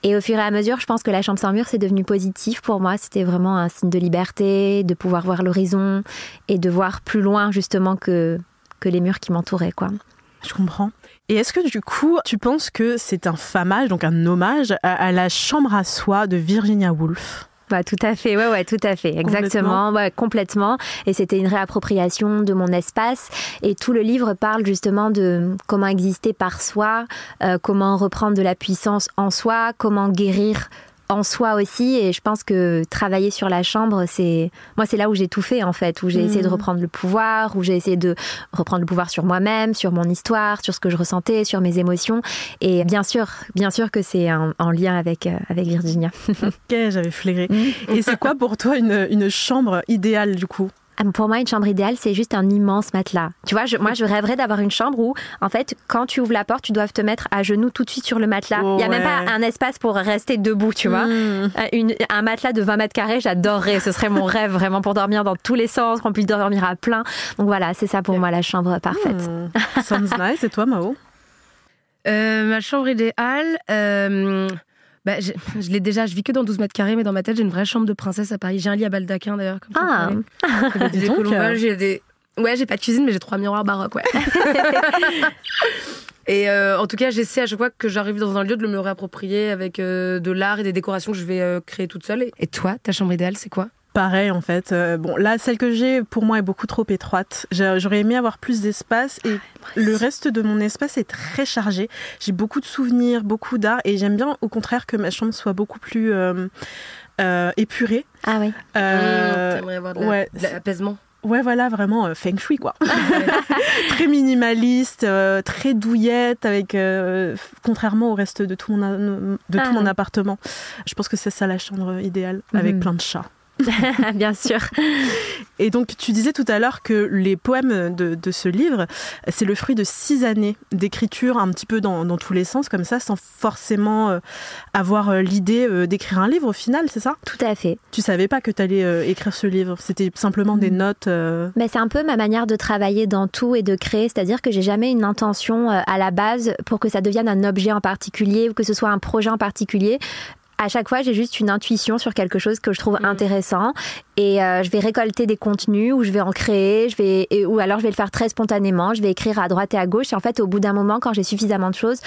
Et au fur et à mesure, je pense que la chambre sans mur, c'est devenu positif pour moi. C'était vraiment un signe de liberté, de pouvoir voir l'horizon et de voir plus loin justement que les murs qui m'entouraient, quoi. Je comprends. Et est-ce que du coup, tu penses que c'est un famage, donc un hommage à la chambre à soi de Virginia Woolf? Bah, tout à fait, ouais, tout à fait, exactement, complètement. Et c'était une réappropriation de mon espace. Et tout le livre parle justement de comment exister par soi, comment reprendre de la puissance en soi, comment guérir en soi aussi. Et je pense que travailler sur la chambre, c'est là où j'ai tout fait en fait, où j'ai essayé de reprendre le pouvoir, où j'ai essayé de reprendre le pouvoir sur moi-même, sur mon histoire, sur ce que je ressentais, sur mes émotions. Et bien sûr que c'est en lien avec Virginia. Ok, j'avais flairé. Et c'est quoi pour toi une chambre idéale du coup? Pour moi, une chambre idéale, c'est juste un immense matelas. Tu vois, moi, je rêverais d'avoir une chambre où, en fait, quand tu ouvres la porte, tu dois te mettre à genoux tout de suite sur le matelas. Il n'y a même pas un espace pour rester debout, tu vois. Un matelas de 20 mètres carrés, j'adorerais. Ce serait mon rêve, vraiment, pour dormir dans tous les sens, qu'on puisse dormir à plein. Donc voilà, c'est ça pour moi, la chambre parfaite. Sounds nice. Et toi, Mao? Ma chambre idéale... je l'ai déjà, je vis que dans 12 mètres carrés, mais dans ma tête, j'ai une vraie chambre de princesse à Paris. J'ai un lit à baldaquin d'ailleurs. Comme j'ai des colombages, j'ai pas de cuisine, mais j'ai 3 miroirs baroques, Et en tout cas, j'essaie à chaque fois que j'arrive dans un lieu de le me réapproprier avec de l'art et des décorations que je vais créer toute seule. Et toi, ta chambre idéale, c'est quoi? Pareil en fait. Bon, là, celle que j'ai, pour moi, est beaucoup trop étroite. J'aurais aimé avoir plus d'espace et le reste de mon espace est très chargé. J'ai beaucoup de souvenirs, beaucoup d'art et j'aime bien au contraire que ma chambre soit beaucoup plus épurée. Ah oui. T'aimerais avoir de l'apaisement. Ouais, voilà, vraiment feng shui, quoi. Très minimaliste, très douillette, avec contrairement au reste de tout mon appartement. Je pense que c'est ça la chambre idéale, avec plein de chats. Bien sûr. Et donc, tu disais tout à l'heure que les poèmes de ce livre, c'est le fruit de 6 années d'écriture un petit peu dans tous les sens, comme ça, sans forcément avoir l'idée d'écrire un livre au final, c'est ça? Tout à fait. Tu savais pas que tu allais écrire ce livre? C'était simplement des notes Mais c'est un peu ma manière de travailler dans tout et de créer, c'est-à-dire que j'ai jamais une intention à la base pour que ça devienne un objet en particulier ou que ce soit un projet en particulier. À chaque fois, j'ai juste une intuition sur quelque chose que je trouve intéressant et je vais récolter des contenus ou je vais en créer, ou alors je vais le faire très spontanément, je vais écrire à droite et à gauche et en fait, au bout d'un moment, quand j'ai suffisamment de choses,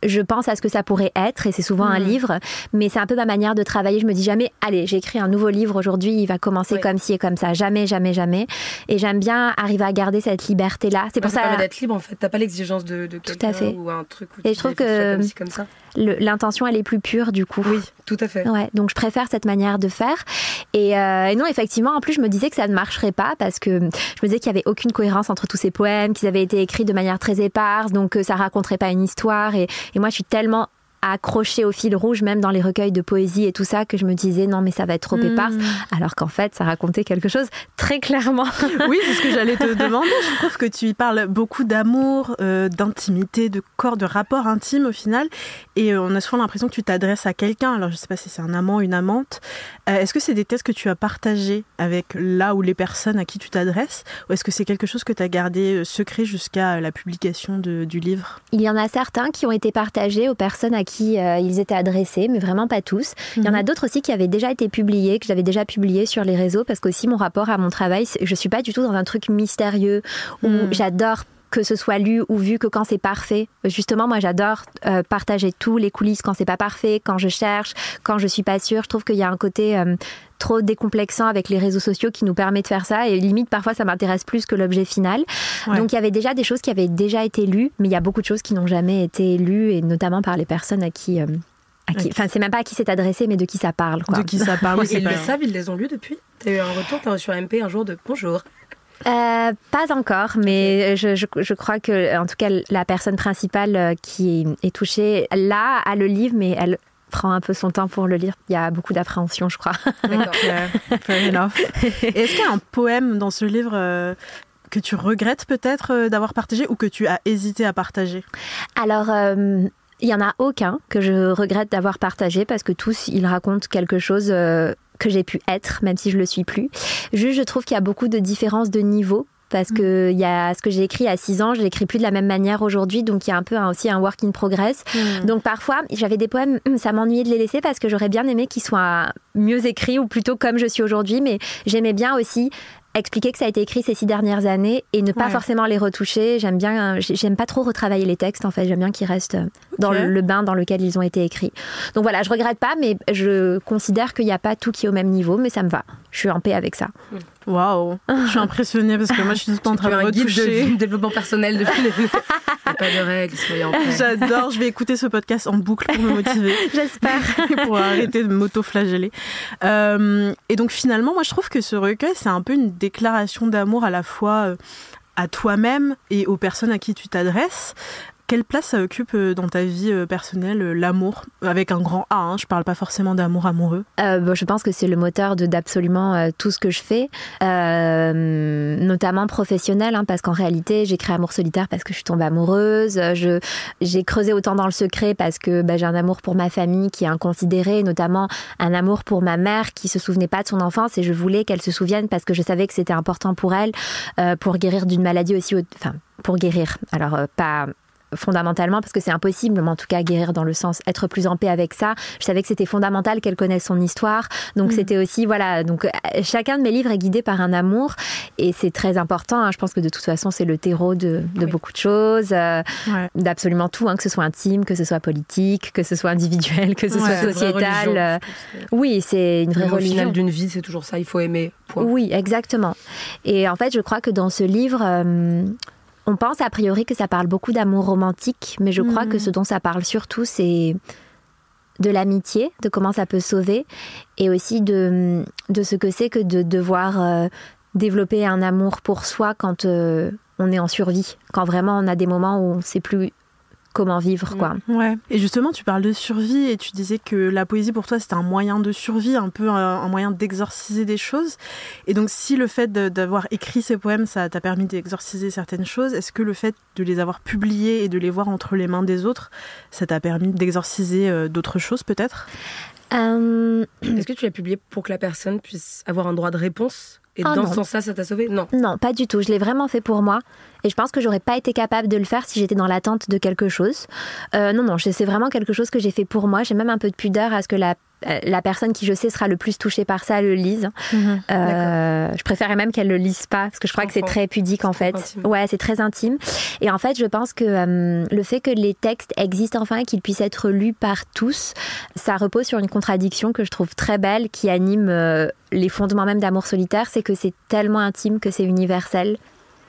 je pense à ce que ça pourrait être et c'est souvent un livre, mais c'est un peu ma manière de travailler. Je me dis jamais, allez, j'ai écrit un nouveau livre aujourd'hui, il va commencer comme ci et comme ça. Jamais, jamais, jamais. Et j'aime bien arriver à garder cette liberté-là. C'est pour ça. Ça permet d'être libre en fait. T'as pas l'exigence de quelqu'un. Tout à fait. Ou un truc où et je trouve que comme ça. L'intention, elle est plus pure du coup. Oui, tout à fait. Ouais, donc je préfère cette manière de faire. Et non, effectivement, en plus, je me disais que ça ne marcherait pas parce que je me disais qu'il n'y avait aucune cohérence entre tous ces poèmes, qu'ils avaient été écrits de manière très éparse, donc ça raconterait pas une histoire. Et moi, je suis tellement accroché au fil rouge, même dans les recueils de poésie et tout ça, que je me disais non mais ça va être trop éparse, alors qu'en fait ça racontait quelque chose très clairement. Oui, c'est ce que j'allais te demander. Je trouve que tu y parles beaucoup d'amour, d'intimité, de corps, de rapport intime au final, et on a souvent l'impression que tu t'adresses à quelqu'un. Alors je sais pas si c'est un amant, une amante. Est-ce que c'est des textes que tu as partagés avec là ou les personnes à qui tu t'adresses, ou est-ce que c'est quelque chose que tu as gardé secret jusqu'à la publication du livre? Il y en a certains qui ont été partagés aux personnes à qui ils étaient adressés, mais vraiment pas tous. Il y en a d'autres aussi qui avaient déjà été publiés, que j'avais déjà publiés sur les réseaux, parce qu'aussi mon rapport à mon travail, je suis pas du tout dans un truc mystérieux où j'adore que ce soit lu ou vu que quand c'est parfait. Justement, moi, j'adore partager tout, les coulisses quand c'est pas parfait, quand je cherche, quand je suis pas sûre. Je trouve qu'il y a un côté trop décomplexant avec les réseaux sociaux qui nous permet de faire ça, et limite, parfois, ça m'intéresse plus que l'objet final. Ouais. Donc, il y avait déjà des choses qui avaient déjà été lues, mais il y a beaucoup de choses qui n'ont jamais été lues, et notamment par les personnes à qui... Enfin, c'est même pas à qui c'est adressé, mais de qui ça parle. Quoi. De qui ça parle. Ils le savent, ils les ont lus depuis. T'as eu un retour, t'as reçu un MP un jour de bonjour. Pas encore, mais je crois que, en tout cas, la personne principale qui est touchée là a le livre, mais elle prend un peu son temps pour le lire. Il y a beaucoup d'appréhension, je crois. D'accord. Fair enough. Et est-ce qu'il y a un poème dans ce livre que tu regrettes peut-être d'avoir partagé, ou que tu as hésité à partager? Alors... il n'y en a aucun que je regrette d'avoir partagé, parce que tous, ils racontent quelque chose que j'ai pu être, même si je ne le suis plus. Juste, je trouve qu'il y a beaucoup de différences de niveau, parce que il y a ce que j'ai écrit à 6 ans, je l'écris plus de la même manière aujourd'hui, donc il y a un peu aussi un work in progress. Donc parfois, j'avais des poèmes, ça m'ennuyait de les laisser, parce que j'aurais bien aimé qu'ils soient mieux écrits, ou plutôt comme je suis aujourd'hui, mais j'aimais bien aussi expliquer que ça a été écrit ces 6 dernières années et ne pas forcément les retoucher. J'aime pas trop retravailler les textes, en fait. J'aime bien qu'ils restent dans le bain dans lequel ils ont été écrits. Donc voilà, je regrette pas, mais je considère qu'il n'y a pas tout qui est au même niveau, mais ça me va. Je suis en paix avec ça. Waouh, je suis impressionnée, parce que moi je suis tout le temps en train de retoucher. Un guide de développement personnel depuis les... Il n'y a pas de règles, soyez en paix. J'adore, je vais écouter ce podcast en boucle pour me motiver. J'espère. Pour arrêter de m'auto-flageller. Et donc finalement, moi je trouve que ce recueil, c'est un peu une déclaration d'amour à la fois à toi-même et aux personnes à qui tu t'adresses. Quelle place ça occupe dans ta vie personnelle, l'amour, avec un grand A, hein, je parle pas forcément d'amour amoureux? Je pense que c'est le moteur d'absolument tout ce que je fais, notamment professionnel, hein, parce qu'en réalité, j'ai créé Amour solitaire parce que je suis tombée amoureuse. J'ai creusé autant dans le secret parce que j'ai un amour pour ma famille qui est inconsidéré, notamment un amour pour ma mère qui se souvenait pas de son enfance, et je voulais qu'elle se souvienne parce que je savais que c'était important pour elle, pour guérir d'une maladie aussi, pour guérir. Alors, pas... fondamentalement, parce que c'est impossible, mais en tout cas guérir dans le sens être plus en paix avec ça. Je savais que c'était fondamental qu'elle connaisse son histoire, donc c'était aussi, voilà, donc chacun de mes livres est guidé par un amour, et c'est très important, hein. Je pense que de toute façon c'est le terreau de beaucoup de choses, d'absolument tout, hein, que ce soit intime, que ce soit politique, que ce soit individuel, que ce soit sociétal. Oui, c'est une vraie religion. Au final d'une vie, c'est toujours ça, il faut aimer, point. Oui, exactement. Et en fait, je crois que dans ce livre... on pense a priori que ça parle beaucoup d'amour romantique, mais je crois que ce dont ça parle surtout, c'est de l'amitié, de comment ça peut sauver, et aussi de ce que c'est que de devoir développer un amour pour soi quand on est en survie, quand vraiment on a des moments où on ne sait plus comment vivre, quoi. Ouais. Et justement, tu parles de survie, et tu disais que la poésie pour toi c'était un moyen de survie, un peu un moyen d'exorciser des choses. Et donc si le fait d'avoir écrit ces poèmes, ça t'a permis d'exorciser certaines choses, est-ce que le fait de les avoir publiés et de les voir entre les mains des autres, ça t'a permis d'exorciser d'autres choses peut-être? Est-ce que tu l'as publié pour que la personne puisse avoir un droit de réponse? Et dans ce sens-là, ça t'a sauvé? Non. Non, pas du tout. Je l'ai vraiment fait pour moi. Et je pense que j'aurais pas été capable de le faire si j'étais dans l'attente de quelque chose. Non, c'est vraiment quelque chose que j'ai fait pour moi. J'ai même un peu de pudeur à ce que la personne qui, je sais, sera le plus touchée par ça le lise. Je préférais même qu'elle le lise pas, parce que je crois que c'est très pudique, en fait. Intime. Ouais, c'est très intime. Et en fait, je pense que le fait que les textes existent enfin et qu'ils puissent être lus par tous, ça repose sur une contradiction que je trouve très belle, qui anime les fondements même d'Amour solitaire, c'est que c'est tellement intime que c'est universel.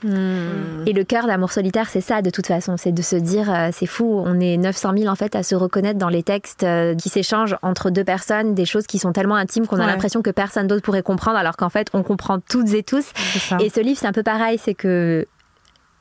Et le cœur d'Amour solitaire, c'est ça de toute façon, c'est de se dire c'est fou, on est 900 000 en fait à se reconnaître dans les textes qui s'échangent entre deux personnes, des choses qui sont tellement intimes qu'on a l'impression que personne d'autre pourrait comprendre, alors qu'en fait on comprend toutes et tous. Et ce livre c'est un peu pareil, c'est que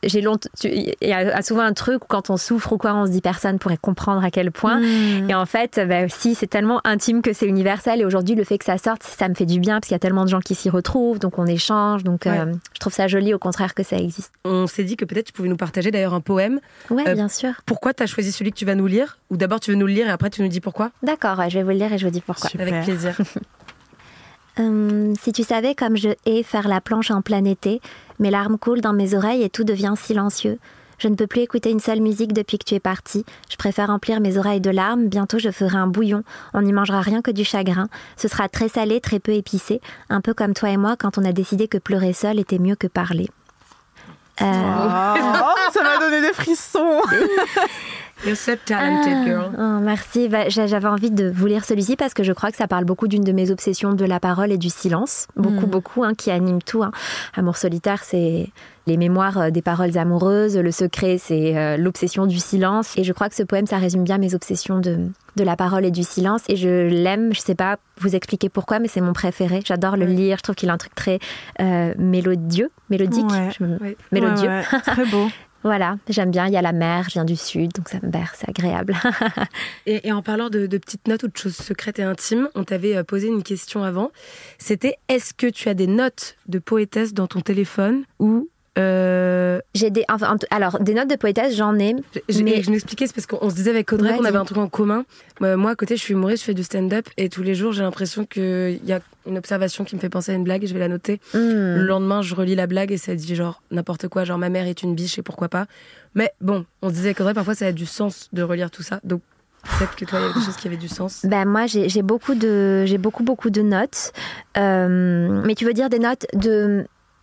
il y a souvent un truc où quand on souffre ou quoi, on se dit personne pourrait comprendre à quel point. Et en fait, si c'est tellement intime que c'est universel. Et aujourd'hui, le fait que ça sorte, ça me fait du bien parce qu'il y a tellement de gens qui s'y retrouvent, donc on échange. Donc je trouve ça joli, au contraire, que ça existe. On s'est dit que peut-être tu pouvais nous partager d'ailleurs un poème. Ouais, bien sûr. Pourquoi tu as choisi celui que tu vas nous lire? Ou d'abord tu veux nous le lire et après tu nous dis pourquoi? D'accord, je vais vous le lire et je vous dis pourquoi. Super. Avec plaisir. Si tu savais comme je hais faire la planche en plein été, mes larmes coulent dans mes oreilles et tout devient silencieux. Je ne peux plus écouter une seule musique depuis que tu es parti. Je préfère remplir mes oreilles de larmes. Bientôt, je ferai un bouillon. On n'y mangera rien que du chagrin. Ce sera très salé, très peu épicé. Un peu comme toi et moi quand on a décidé que pleurer seul était mieux que parler. Ça m'a donné des frissons. You're so talented, girl. Merci. J'avais envie de vous lire celui-ci parce que je crois que ça parle beaucoup d'une de mes obsessions de la parole et du silence. Beaucoup, qui anime tout. Amour solitaire, c'est les mémoires des paroles amoureuses. Le secret, c'est l'obsession du silence. Et je crois que ce poème, ça résume bien mes obsessions de la parole et du silence. Et je l'aime, je sais pas vous expliquer pourquoi, mais c'est mon préféré. J'adore le lire. Je trouve qu'il a un truc très mélodique. Mélodieux. Ouais, très beau. Voilà, j'aime bien, il y a la mer, je viens du sud, donc ça me berce, c'est agréable. Et en parlant de petites notes ou de choses secrètes et intimes, on t'avait posé une question avant. C'était, est-ce que tu as des notes de poétesse dans ton téléphone ou... J'ai des notes de poétesse, j'en ai. Je m'expliquais, c'est parce qu'on se disait avec Audrey qu'on avait un truc en commun. Moi, à côté, je suis humoriste, je fais du stand-up et tous les jours, j'ai l'impression qu'il y a une observation qui me fait penser à une blague et je vais la noter. Le lendemain, je relis la blague et ça dit genre n'importe quoi, genre ma mère est une biche et pourquoi pas. Mais bon, on se disait avec Audrey, parfois ça a du sens de relire tout ça. Donc peut-être que toi, il y avait des choses qui avaient du sens. Moi, j'ai beaucoup de notes. Mais tu veux dire des notes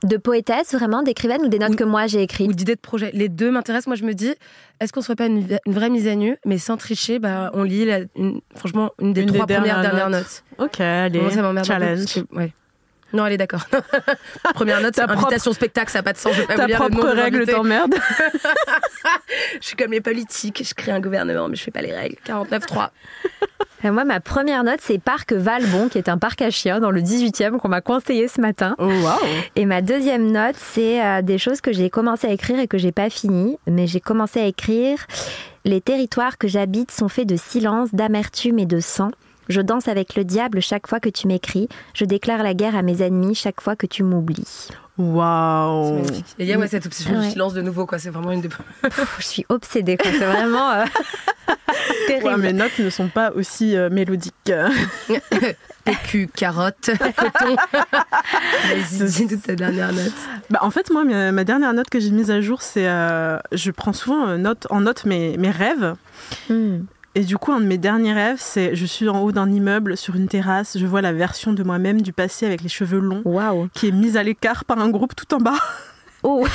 de poétesse, vraiment, d'écrivaine, ou des notes que moi j'ai écrites? Ou d'idées de projet. Les deux m'intéressent. Moi, je me dis, est-ce qu'on ne se ferait pas une vraie mise à nu, mais sans tricher, on lit franchement une des trois dernières notes. Ok, allez, moi, ça m'emmerde challenge. Non, allez, d'accord. Première note, c'est invitation spectacle, ça n'a pas de sens. Je vais pas ta vous lire le nom propre de règle l'invité. t'emmerde. Je suis comme les politiques, je crée un gouvernement, mais je fais pas les règles. 49.3. Moi, ma première note, c'est Parc Valbon, qui est un parc à chiens dans le 18e qu'on m'a conseillé ce matin. Oh, wow. Et ma deuxième note, c'est des choses que j'ai commencé à écrire et que j'ai pas fini. Mais j'ai commencé à écrire « Les territoires que j'habite sont faits de silence, d'amertume et de sang. Je danse avec le diable chaque fois que tu m'écris. Je déclare la guerre à mes ennemis chaque fois que tu m'oublies. » Waouh. Et il y a cette obsession du silence de nouveau, quoi. C'est vraiment une des... Je suis obsédée, quoi. C'est vraiment terrible. Ouais, mes notes ne sont pas aussi mélodiques. PQ, carotte, coton. Vas-y, dis toute ta dernière note. En fait, moi, ma dernière note que j'ai mise à jour, c'est... je prends souvent en note mes rêves. Et du coup, un de mes derniers rêves, c'est je suis en haut d'un immeuble sur une terrasse, je vois la version de moi-même du passé avec les cheveux longs, qui est mise à l'écart par un groupe tout en bas. Oh.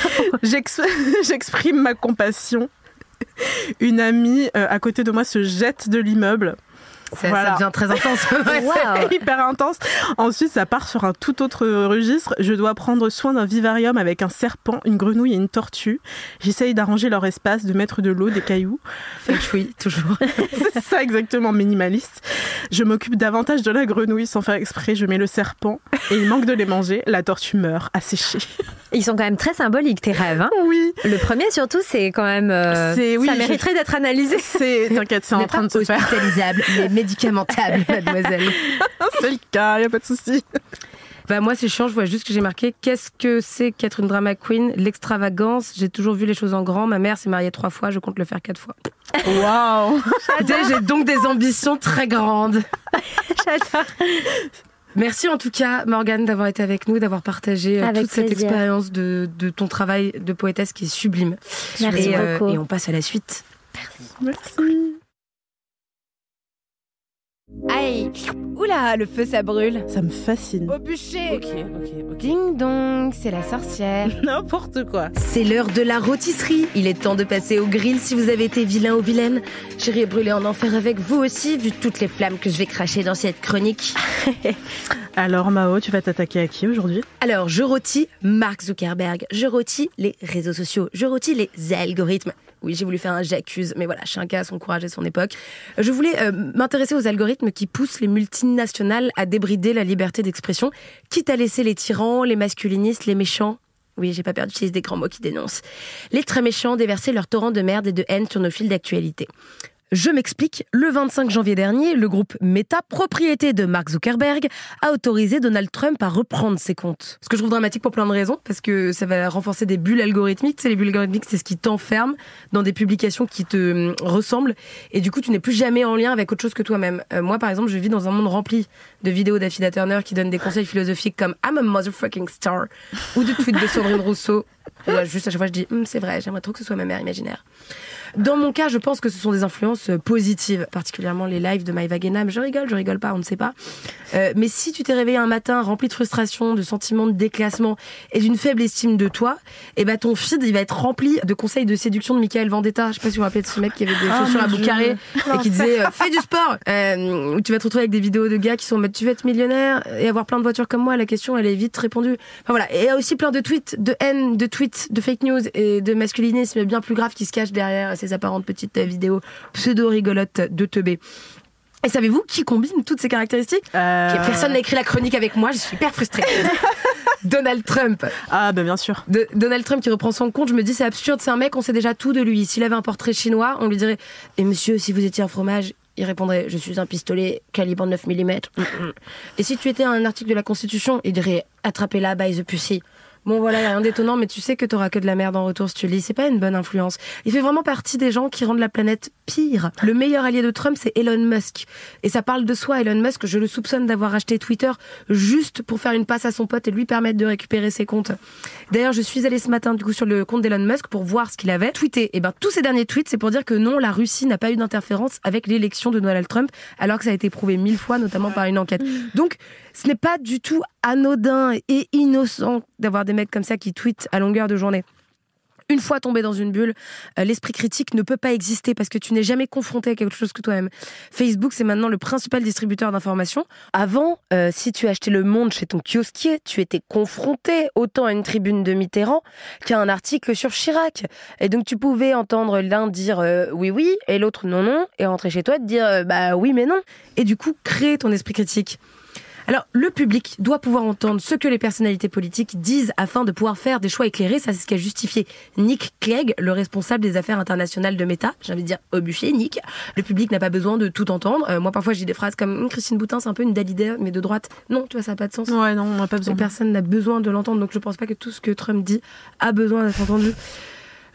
J'exprime ma compassion. Une amie à côté de moi se jette de l'immeuble. Ça devient très intense. C'est hyper intense. Ensuite, ça part sur un tout autre registre. Je dois prendre soin d'un vivarium avec un serpent, une grenouille et une tortue. J'essaye d'arranger leur espace, de mettre de l'eau, des cailloux. Feng shui, toujours. C'est ça, exactement, minimaliste. Je m'occupe davantage de la grenouille sans faire exprès. Je mets le serpent et il manque de les manger. La tortue meurt, asséchée. Ils sont quand même très symboliques, tes rêves. Hein. Oui. Le premier, surtout, c'est quand même... ça mériterait d'être analysé. T'inquiète, c'est en train de se faire. Hospitalisable, mais médicamentable, mademoiselle. C'est le cas, y a pas de souci. Moi, c'est chiant, je vois juste que j'ai marqué « Qu'est-ce que c'est qu'être une drama queen ? L'extravagance. J'ai toujours vu les choses en grand. Ma mère s'est mariée 3 fois, je compte le faire 4 fois. » Waouh. J'ai donc des ambitions très grandes. J'adore. Merci en tout cas, Morgane, d'avoir été avec nous, d'avoir partagé toute cette expérience de ton travail de poétesse qui est sublime. Merci beaucoup. Et on passe à la suite. Merci. Aïe, oula, le feu ça brûle. Ça me fascine. Au bûcher. Ok. Ding dong, c'est la sorcière. N'importe quoi. C'est l'heure de la rôtisserie. Il est temps de passer au grill si vous avez été vilain ou vilaine. J'irai brûler en enfer avec vous aussi, vu toutes les flammes que je vais cracher dans cette chronique. Alors Mao, tu vas t'attaquer à qui aujourd'hui ? Alors, je rôtis Mark Zuckerberg, je rôtis les réseaux sociaux, je rôtis les algorithmes. Oui, j'ai voulu faire un j'accuse, mais voilà, chacun a son courage et son époque. Je voulais m'intéresser aux algorithmes qui poussent les multinationales à débrider la liberté d'expression, quitte à laisser les tyrans, les masculinistes, les méchants Oui, j'ai pas peur d'utiliser des grands mots qui dénoncent. Les très méchants déversaient leur torrent de merde et de haine sur nos fils d'actualité. Je m'explique, le 25 janvier dernier, le groupe Meta, propriété de Mark Zuckerberg, a autorisé Donald Trump à reprendre ses comptes. Ce que je trouve dramatique pour plein de raisons, parce que ça va renforcer des bulles algorithmiques. Tu sais, les bulles algorithmiques, c'est ce qui t'enferme dans des publications qui te ressemblent, et du coup, tu n'es plus jamais en lien avec autre chose que toi-même. Moi, par exemple, je vis dans un monde rempli de vidéos d'Affida Turner qui donnent des conseils philosophiques comme « I'm a motherfucking star » ou de tweets de Sandrine Rousseau. Et là, juste à chaque fois, je dis « c'est vrai, j'aimerais trop que ce soit ma mère imaginaire ». Dans mon cas, je pense que ce sont des influences positives, particulièrement les lives de Maïva Guénam. Je rigole pas, on ne sait pas. Mais si tu t'es réveillé un matin rempli de frustration, de sentiments de déclassement et d'une faible estime de toi, et ben ton feed il va être rempli de conseils de séduction de Michael Vendetta. Je sais pas si vous vous rappelez de ce mec qui avait des chaussures à bout carré et qui disait fais du sport. Où tu vas te retrouver avec des vidéos de gars qui sont en mode tu veux être millionnaire et avoir plein de voitures comme moi. La question elle est vite répondue. Enfin voilà. Et il y a aussi plein de tweets de haine, de tweets de fake news et de masculinisme bien plus grave qui se cachent derrière ces apparentes petites vidéos pseudo-rigolotes de teubés. Et savez-vous qui combine toutes ces caractéristiques ? Personne n'a écrit la chronique avec moi, je suis hyper frustrée. Donald Trump. Ah bah bien sûr. Donald Trump qui reprend son compte, je me dis c'est absurde, c'est un mec, on sait déjà tout de lui. S'il avait un portrait chinois, on lui dirait « Et monsieur, si vous étiez un fromage ?» Il répondrait « Je suis un pistolet calibre 9 mm. » Et si tu étais un article de la Constitution, il dirait « Attrapez-la by the pussy ». Bon voilà, il n'y a rien d'étonnant, mais tu sais que t'auras que de la merde en retour si tu lis. C'est pas une bonne influence. Il fait vraiment partie des gens qui rendent la planète pire. Le meilleur allié de Trump, c'est Elon Musk. Et ça parle de soi, Elon Musk. Je le soupçonne d'avoir acheté Twitter juste pour faire une passe à son pote et lui permettre de récupérer ses comptes. D'ailleurs, je suis allée ce matin du coup sur le compte d'Elon Musk pour voir ce qu'il avait tweeté. Et ben tous ces derniers tweets, c'est pour dire que non, la Russie n'a pas eu d'interférence avec l'élection de Donald Trump, alors que ça a été prouvé 1000 fois, notamment par une enquête. Donc, ce n'est pas du tout anodin et innocent d'avoir des mecs comme ça qui tweetent à longueur de journée. Une fois tombé dans une bulle, l'esprit critique ne peut pas exister parce que tu n'es jamais confronté à quelque chose que toi-même. Facebook, c'est maintenant le principal distributeur d'informations. Avant, si tu achetais Le Monde chez ton kiosquier, tu étais confronté autant à une tribune de Mitterrand qu'à un article sur Chirac. Et donc tu pouvais entendre l'un dire oui, oui, et l'autre non, non, et rentrer chez toi et te dire bah oui, mais non. Et du coup, créer ton esprit critique. Alors, le public doit pouvoir entendre ce que les personnalités politiques disent afin de pouvoir faire des choix éclairés. Ça, c'est ce qu'a justifié Nick Clegg, le responsable des affaires internationales de Meta. J'ai envie de dire au bûcher, Nick. Le public n'a pas besoin de tout entendre. Moi, parfois, je dis des phrases comme Christine Boutin, c'est un peu une Dalida, mais de droite. Non, tu vois, ça n'a pas de sens. Ouais, non, on n'a pas besoin. Personne n'a besoin de l'entendre. Donc, je pense pas que tout ce que Trump dit a besoin d'être entendu.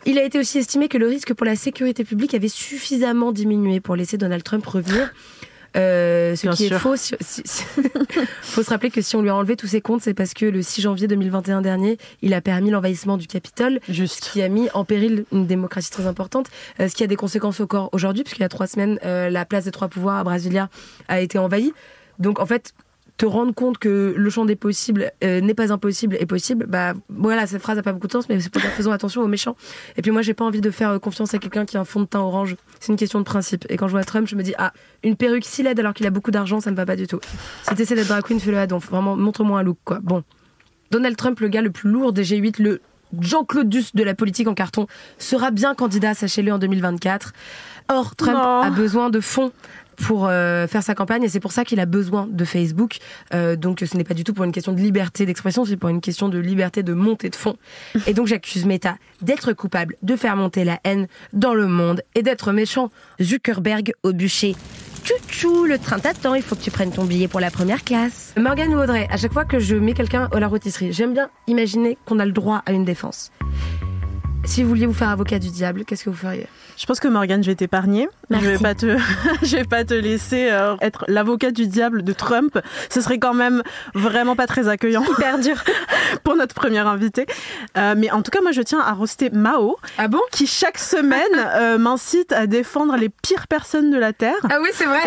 Il a été aussi estimé que le risque pour la sécurité publique avait suffisamment diminué pour laisser Donald Trump revenir. Ce Bien qui sûr. Est faux. Faut se rappeler que si on lui a enlevé tous ses comptes, c'est parce que le 6 janvier 2021 dernier, il a permis l'envahissement du Capitole, Juste. Ce qui a mis en péril une démocratie très importante, ce qui a des conséquences encore aujourd'hui, puisqu'il y a 3 semaines, la place des 3 pouvoirs à Brasilia a été envahie. Donc en fait, te rendre compte que le champ des possibles n'est pas impossible et possible, bah voilà, cette phrase n'a pas beaucoup de sens, mais c'est pour dire faisons attention aux méchants. Et puis moi, j'ai pas envie de faire confiance à quelqu'un qui a un fond de teint orange. C'est une question de principe. Et quand je vois Trump, je me dis une perruque si laide alors qu'il a beaucoup d'argent, ça me va pas du tout. Si t'essaies d'être drag queen, fais-le à donf. Vraiment, montre-moi un look, quoi. Bon. Donald Trump, le gars le plus lourd des G8, le Jean-Claude Duss de la politique en carton, sera bien candidat, sachez-le, en 2024. Or, Trump a besoin de fonds pour faire sa campagne et c'est pour ça qu'il a besoin de Facebook. Donc ce n'est pas du tout pour une question de liberté d'expression, c'est pour une question de liberté de montée de fond. Et donc j'accuse Meta d'être coupable de faire monter la haine dans le monde et d'être méchant. Zuckerberg au bûcher. Tchou-tchou, le train t'attend, il faut que tu prennes ton billet pour la première classe. Morgane ou Audrey, à chaque fois que je mets quelqu'un à la rôtisserie, j'aime bien imaginer qu'on a le droit à une défense. Si vous vouliez vous faire avocat du diable, qu'est-ce que vous feriez ? Je pense que Morgane, je vais t'épargner. Merci. Je vais pas te laisser être l'avocat du diable de Trump. Ce serait quand même vraiment pas très accueillant. Hyper dur. Pour notre première invitée. Mais en tout cas, moi, je tiens à roaster Mao. Ah bon ? Qui chaque semaine m'incite à défendre les pires personnes de la Terre. Ah oui, c'est vrai.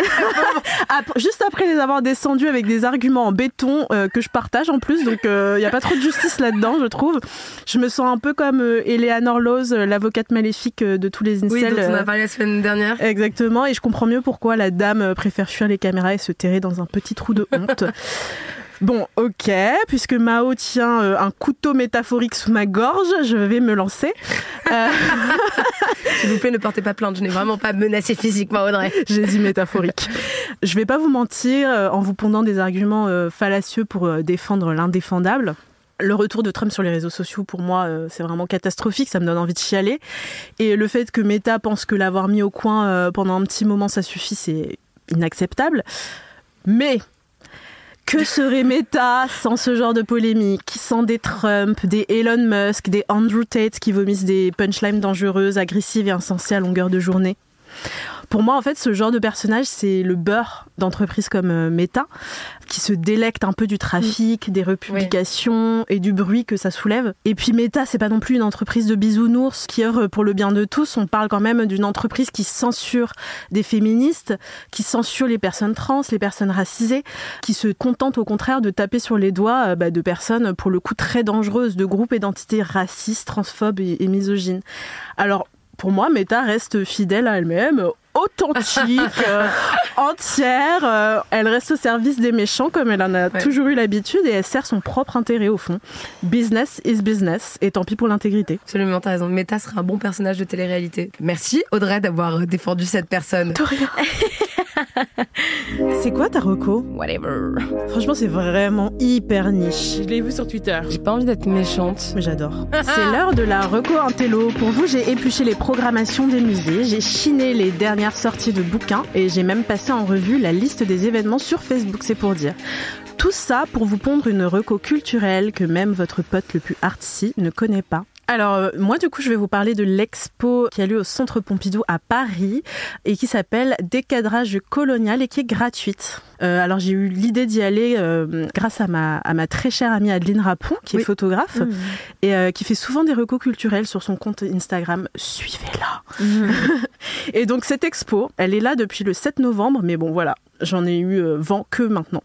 Juste après les avoir descendus avec des arguments en béton que je partage en plus. Donc, il y a pas trop de justice là-dedans, je trouve. Je me sens un peu comme Eleanor Laws, l'avocate maléfique de tous les incels. Oui, dont on a parlé la semaine dernière. Exactement, et je comprends mieux pourquoi la dame préfère fuir les caméras et se terrer dans un petit trou de honte. Bon, ok, puisque Mao tient un couteau métaphorique sous ma gorge, je vais me lancer. S'il vous plaît, ne portez pas plainte, je n'ai vraiment pas menacé physiquement Audrey. J'ai dit métaphorique. Je vais pas vous mentir en vous pondant des arguments fallacieux pour défendre l'indéfendable. Le retour de Trump sur les réseaux sociaux, pour moi, c'est vraiment catastrophique. Ça me donne envie de chialer. Et le fait que Meta pense que l'avoir mis au coin pendant un petit moment, ça suffit, c'est inacceptable. Mais que serait Meta sans ce genre de polémique, sans des Trump, des Elon Musk, des Andrew Tate qui vomissent des punchlines dangereuses, agressives et insensées à longueur de journée ? Pour moi, en fait, ce genre de personnage, c'est le beurre d'entreprises comme Meta, qui se délectent un peu du trafic, des republications et du bruit que ça soulève. Et puis Meta, c'est pas non plus une entreprise de bisounours qui œuvre pour le bien de tous. On parle quand même d'une entreprise qui censure des féministes, qui censure les personnes trans, les personnes racisées, qui se contente au contraire de taper sur les doigts de personnes, pour le coup, très dangereuses, de groupes et d'entités racistes, transphobes et misogynes. Alors, pour moi, Meta reste fidèle à elle-même, authentique, entière. Elle reste au service des méchants comme elle en a toujours eu l'habitude et elle sert son propre intérêt au fond. Business is business et tant pis pour l'intégrité. Absolument, t'as raison. Meta serait un bon personnage de télé-réalité. Merci Audrey d'avoir défendu cette personne. De rien. C'est quoi ta reco ? Whatever. Franchement, c'est vraiment hyper niche. Je l'ai vu sur Twitter. J'ai pas envie d'être méchante. Mais j'adore. C'est l'heure de la reco intello. Pour vous, j'ai épluché les programmations des musées, j'ai chiné les dernières sorties de bouquins et j'ai même passé en revue la liste des événements sur Facebook, c'est pour dire. Tout ça pour vous pondre une reco culturelle que même votre pote le plus artsy ne connaît pas. Alors, moi, du coup, je vais vous parler de l'expo qui a lieu au Centre Pompidou à Paris et qui s'appelle Décadrage colonial et qui est gratuite. Alors, j'ai eu l'idée d'y aller grâce à ma très chère amie Adeline Rapon, qui est photographe et qui fait souvent des recos culturels sur son compte Instagram. Suivez-la. Et donc, cette expo, elle est là depuis le 7 novembre, mais bon, voilà. J'en ai eu vent que maintenant.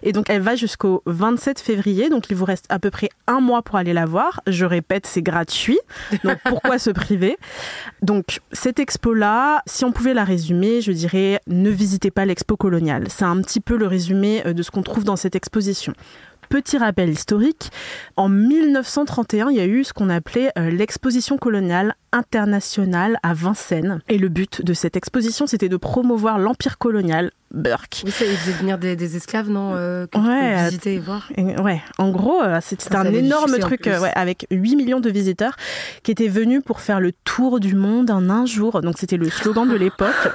Et donc, elle va jusqu'au 27 février. Donc, il vous reste à peu près un mois pour aller la voir. Je répète, c'est gratuit. Donc, pourquoi se priver ? Donc, cette expo-là, si on pouvait la résumer, je dirais, ne visitez pas l'expo coloniale. C'est un petit peu le résumé de ce qu'on trouve dans cette exposition. Petit rappel historique, en 1931, il y a eu ce qu'on appelait l'exposition coloniale internationale à Vincennes. Et le but de cette exposition, c'était de promouvoir l'empire colonial, Burke. Oui, ça, ils faisaient venir des esclaves, non que tu peux visiter et voir. Ouais, en gros, c'était un énorme truc avec 8 millions de visiteurs qui étaient venus pour faire le tour du monde en un jour. Donc c'était le slogan de l'époque.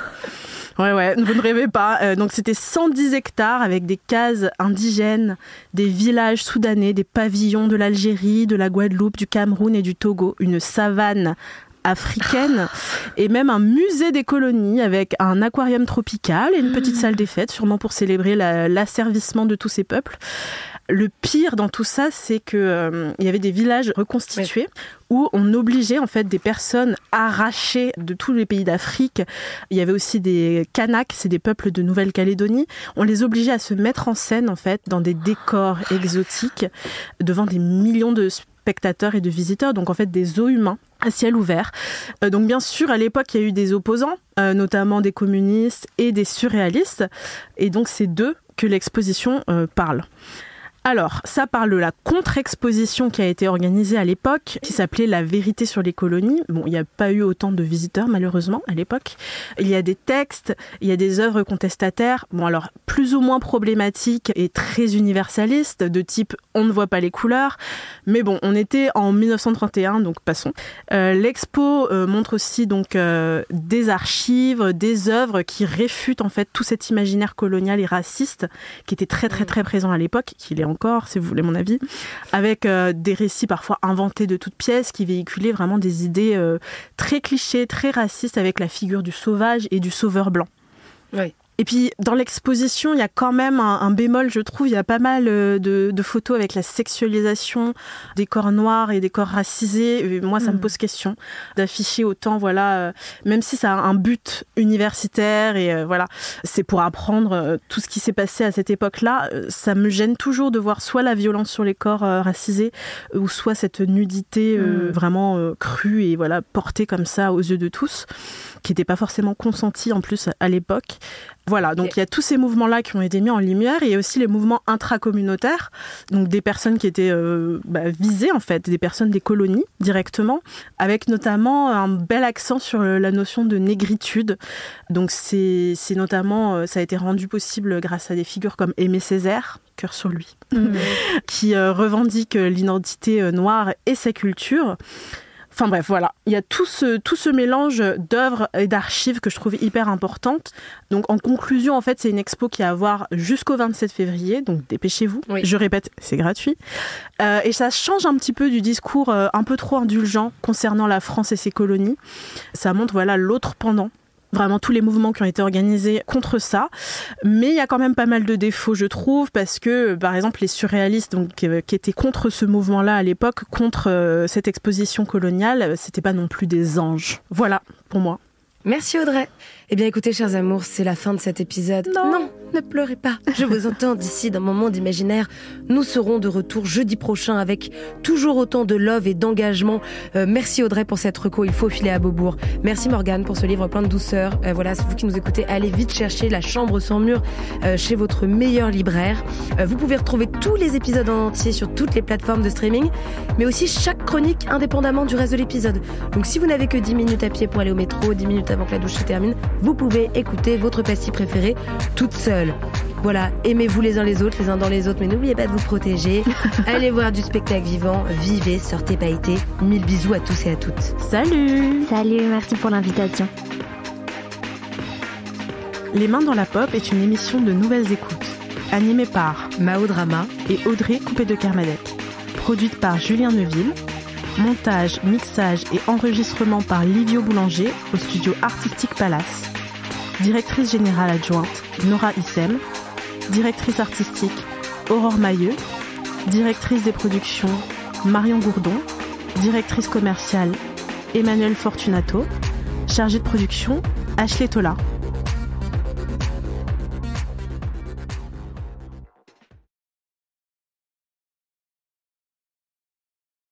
Ouais, vous ne rêvez pas. Donc c'était 110 hectares avec des cases indigènes, des villages soudanais, des pavillons de l'Algérie, de la Guadeloupe, du Cameroun et du Togo, une savane africaine et même un musée des colonies avec un aquarium tropical et une petite salle des fêtes, sûrement pour célébrer l'asservissement de tous ces peuples. Le pire dans tout ça, c'est que il y avait des villages reconstitués où on obligeait en fait des personnes arrachées de tous les pays d'Afrique. Il y avait aussi des Kanaks, c'est des peuples de Nouvelle-Calédonie. On les obligeait à se mettre en scène en fait dans des décors exotiques devant des millions de spectateurs et de visiteurs, donc en fait des zoos humains à ciel ouvert. Donc bien sûr, à l'époque, il y a eu des opposants, notamment des communistes et des surréalistes. Et donc c'est d'eux que l'exposition parle. Alors, ça parle de la contre-exposition qui a été organisée à l'époque, qui s'appelait La vérité sur les colonies. Bon, il n'y a pas eu autant de visiteurs, malheureusement, à l'époque. Il y a des textes, il y a des œuvres contestataires, bon alors, plus ou moins problématiques et très universalistes, de type « on ne voit pas les couleurs ». Mais bon, on était en 1931, donc passons. L'expo montre aussi donc des archives, des œuvres qui réfutent en fait tout cet imaginaire colonial et raciste qui était très très très présent à l'époque, qu'il est encore, si vous voulez mon avis, avec des récits parfois inventés de toutes pièces qui véhiculaient vraiment des idées très clichés, très racistes avec la figure du sauvage et du sauveur blanc. Oui. Et puis, dans l'exposition, il y a quand même un bémol, je trouve. Il y a pas mal de photos avec la sexualisation des corps noirs et des corps racisés. Et moi, ça me pose question d'afficher autant, voilà, même si ça a un but universitaire et voilà, c'est pour apprendre tout ce qui s'est passé à cette époque-là. Ça me gêne toujours de voir soit la violence sur les corps racisés ou soit cette nudité vraiment crue et voilà, portée comme ça aux yeux de tous, qui n'était pas forcément consentie en plus à l'époque. Voilà, donc il y a tous ces mouvements-là qui ont été mis en lumière et il y a aussi les mouvements intracommunautaires, donc des personnes qui étaient visées en fait, des personnes des colonies directement, avec notamment un bel accent sur la notion de négritude. Donc c'est notamment, ça a été rendu possible grâce à des figures comme Aimé Césaire, cœur sur lui, qui revendique l'identité noire et sa culture. Enfin bref, voilà, il y a tout ce mélange d'œuvres et d'archives que je trouve hyper importante. Donc en conclusion, en fait, c'est une expo qui est à voir jusqu'au 27 février, donc dépêchez-vous. Oui. Je répète, c'est gratuit. Et ça change un petit peu du discours un peu trop indulgent concernant la France et ses colonies. Ça montre voilà l'autre pendant. Vraiment tous les mouvements qui ont été organisés contre ça. Mais il y a quand même pas mal de défauts, je trouve, parce que, par exemple, les surréalistes donc, qui étaient contre ce mouvement-là à l'époque, contre cette exposition coloniale, c'était pas non plus des anges. Voilà, pour moi. Merci Audrey. Eh bien écoutez, chers amours, c'est la fin de cet épisode. Non, ne pleurez pas. Je vous entends d'ici d'un moment d'imaginaire. Nous serons de retour jeudi prochain avec toujours autant de love et d'engagement. Merci Audrey pour cette reco, il faut filer à Beaubourg. Merci Morgane pour ce livre plein de douceur. Voilà, c'est vous qui nous écoutez. Allez vite chercher La Chambre sans mur chez votre meilleur libraire. Vous pouvez retrouver tous les épisodes en entier sur toutes les plateformes de streaming, mais aussi chaque chronique indépendamment du reste de l'épisode. Donc si vous n'avez que 10 minutes à pied pour aller au métro, 10 minutes avant que la douche se termine, vous pouvez écouter votre pastille préférée toute seule. Voilà, aimez-vous les uns les autres, les uns dans les autres, mais n'oubliez pas de vous protéger. Allez voir du spectacle vivant, vivez, sortez pailletés. 1000 bisous à tous et à toutes. Salut! Salut, merci pour l'invitation. Les Mains dans la Pop est une émission de Nouvelles Écoutes, animée par Mao Drama et Audrey Coupé de Kermadec, produite par Julien Neuville. Montage, mixage et enregistrement par Livio Boulanger au studio Artistique Palace. Directrice générale adjointe, Nora Issem. Directrice artistique, Aurore Mailleux. Directrice des productions, Marion Gourdon. Directrice commerciale, Emmanuel Fortunato. Chargée de production, Ashley Tola.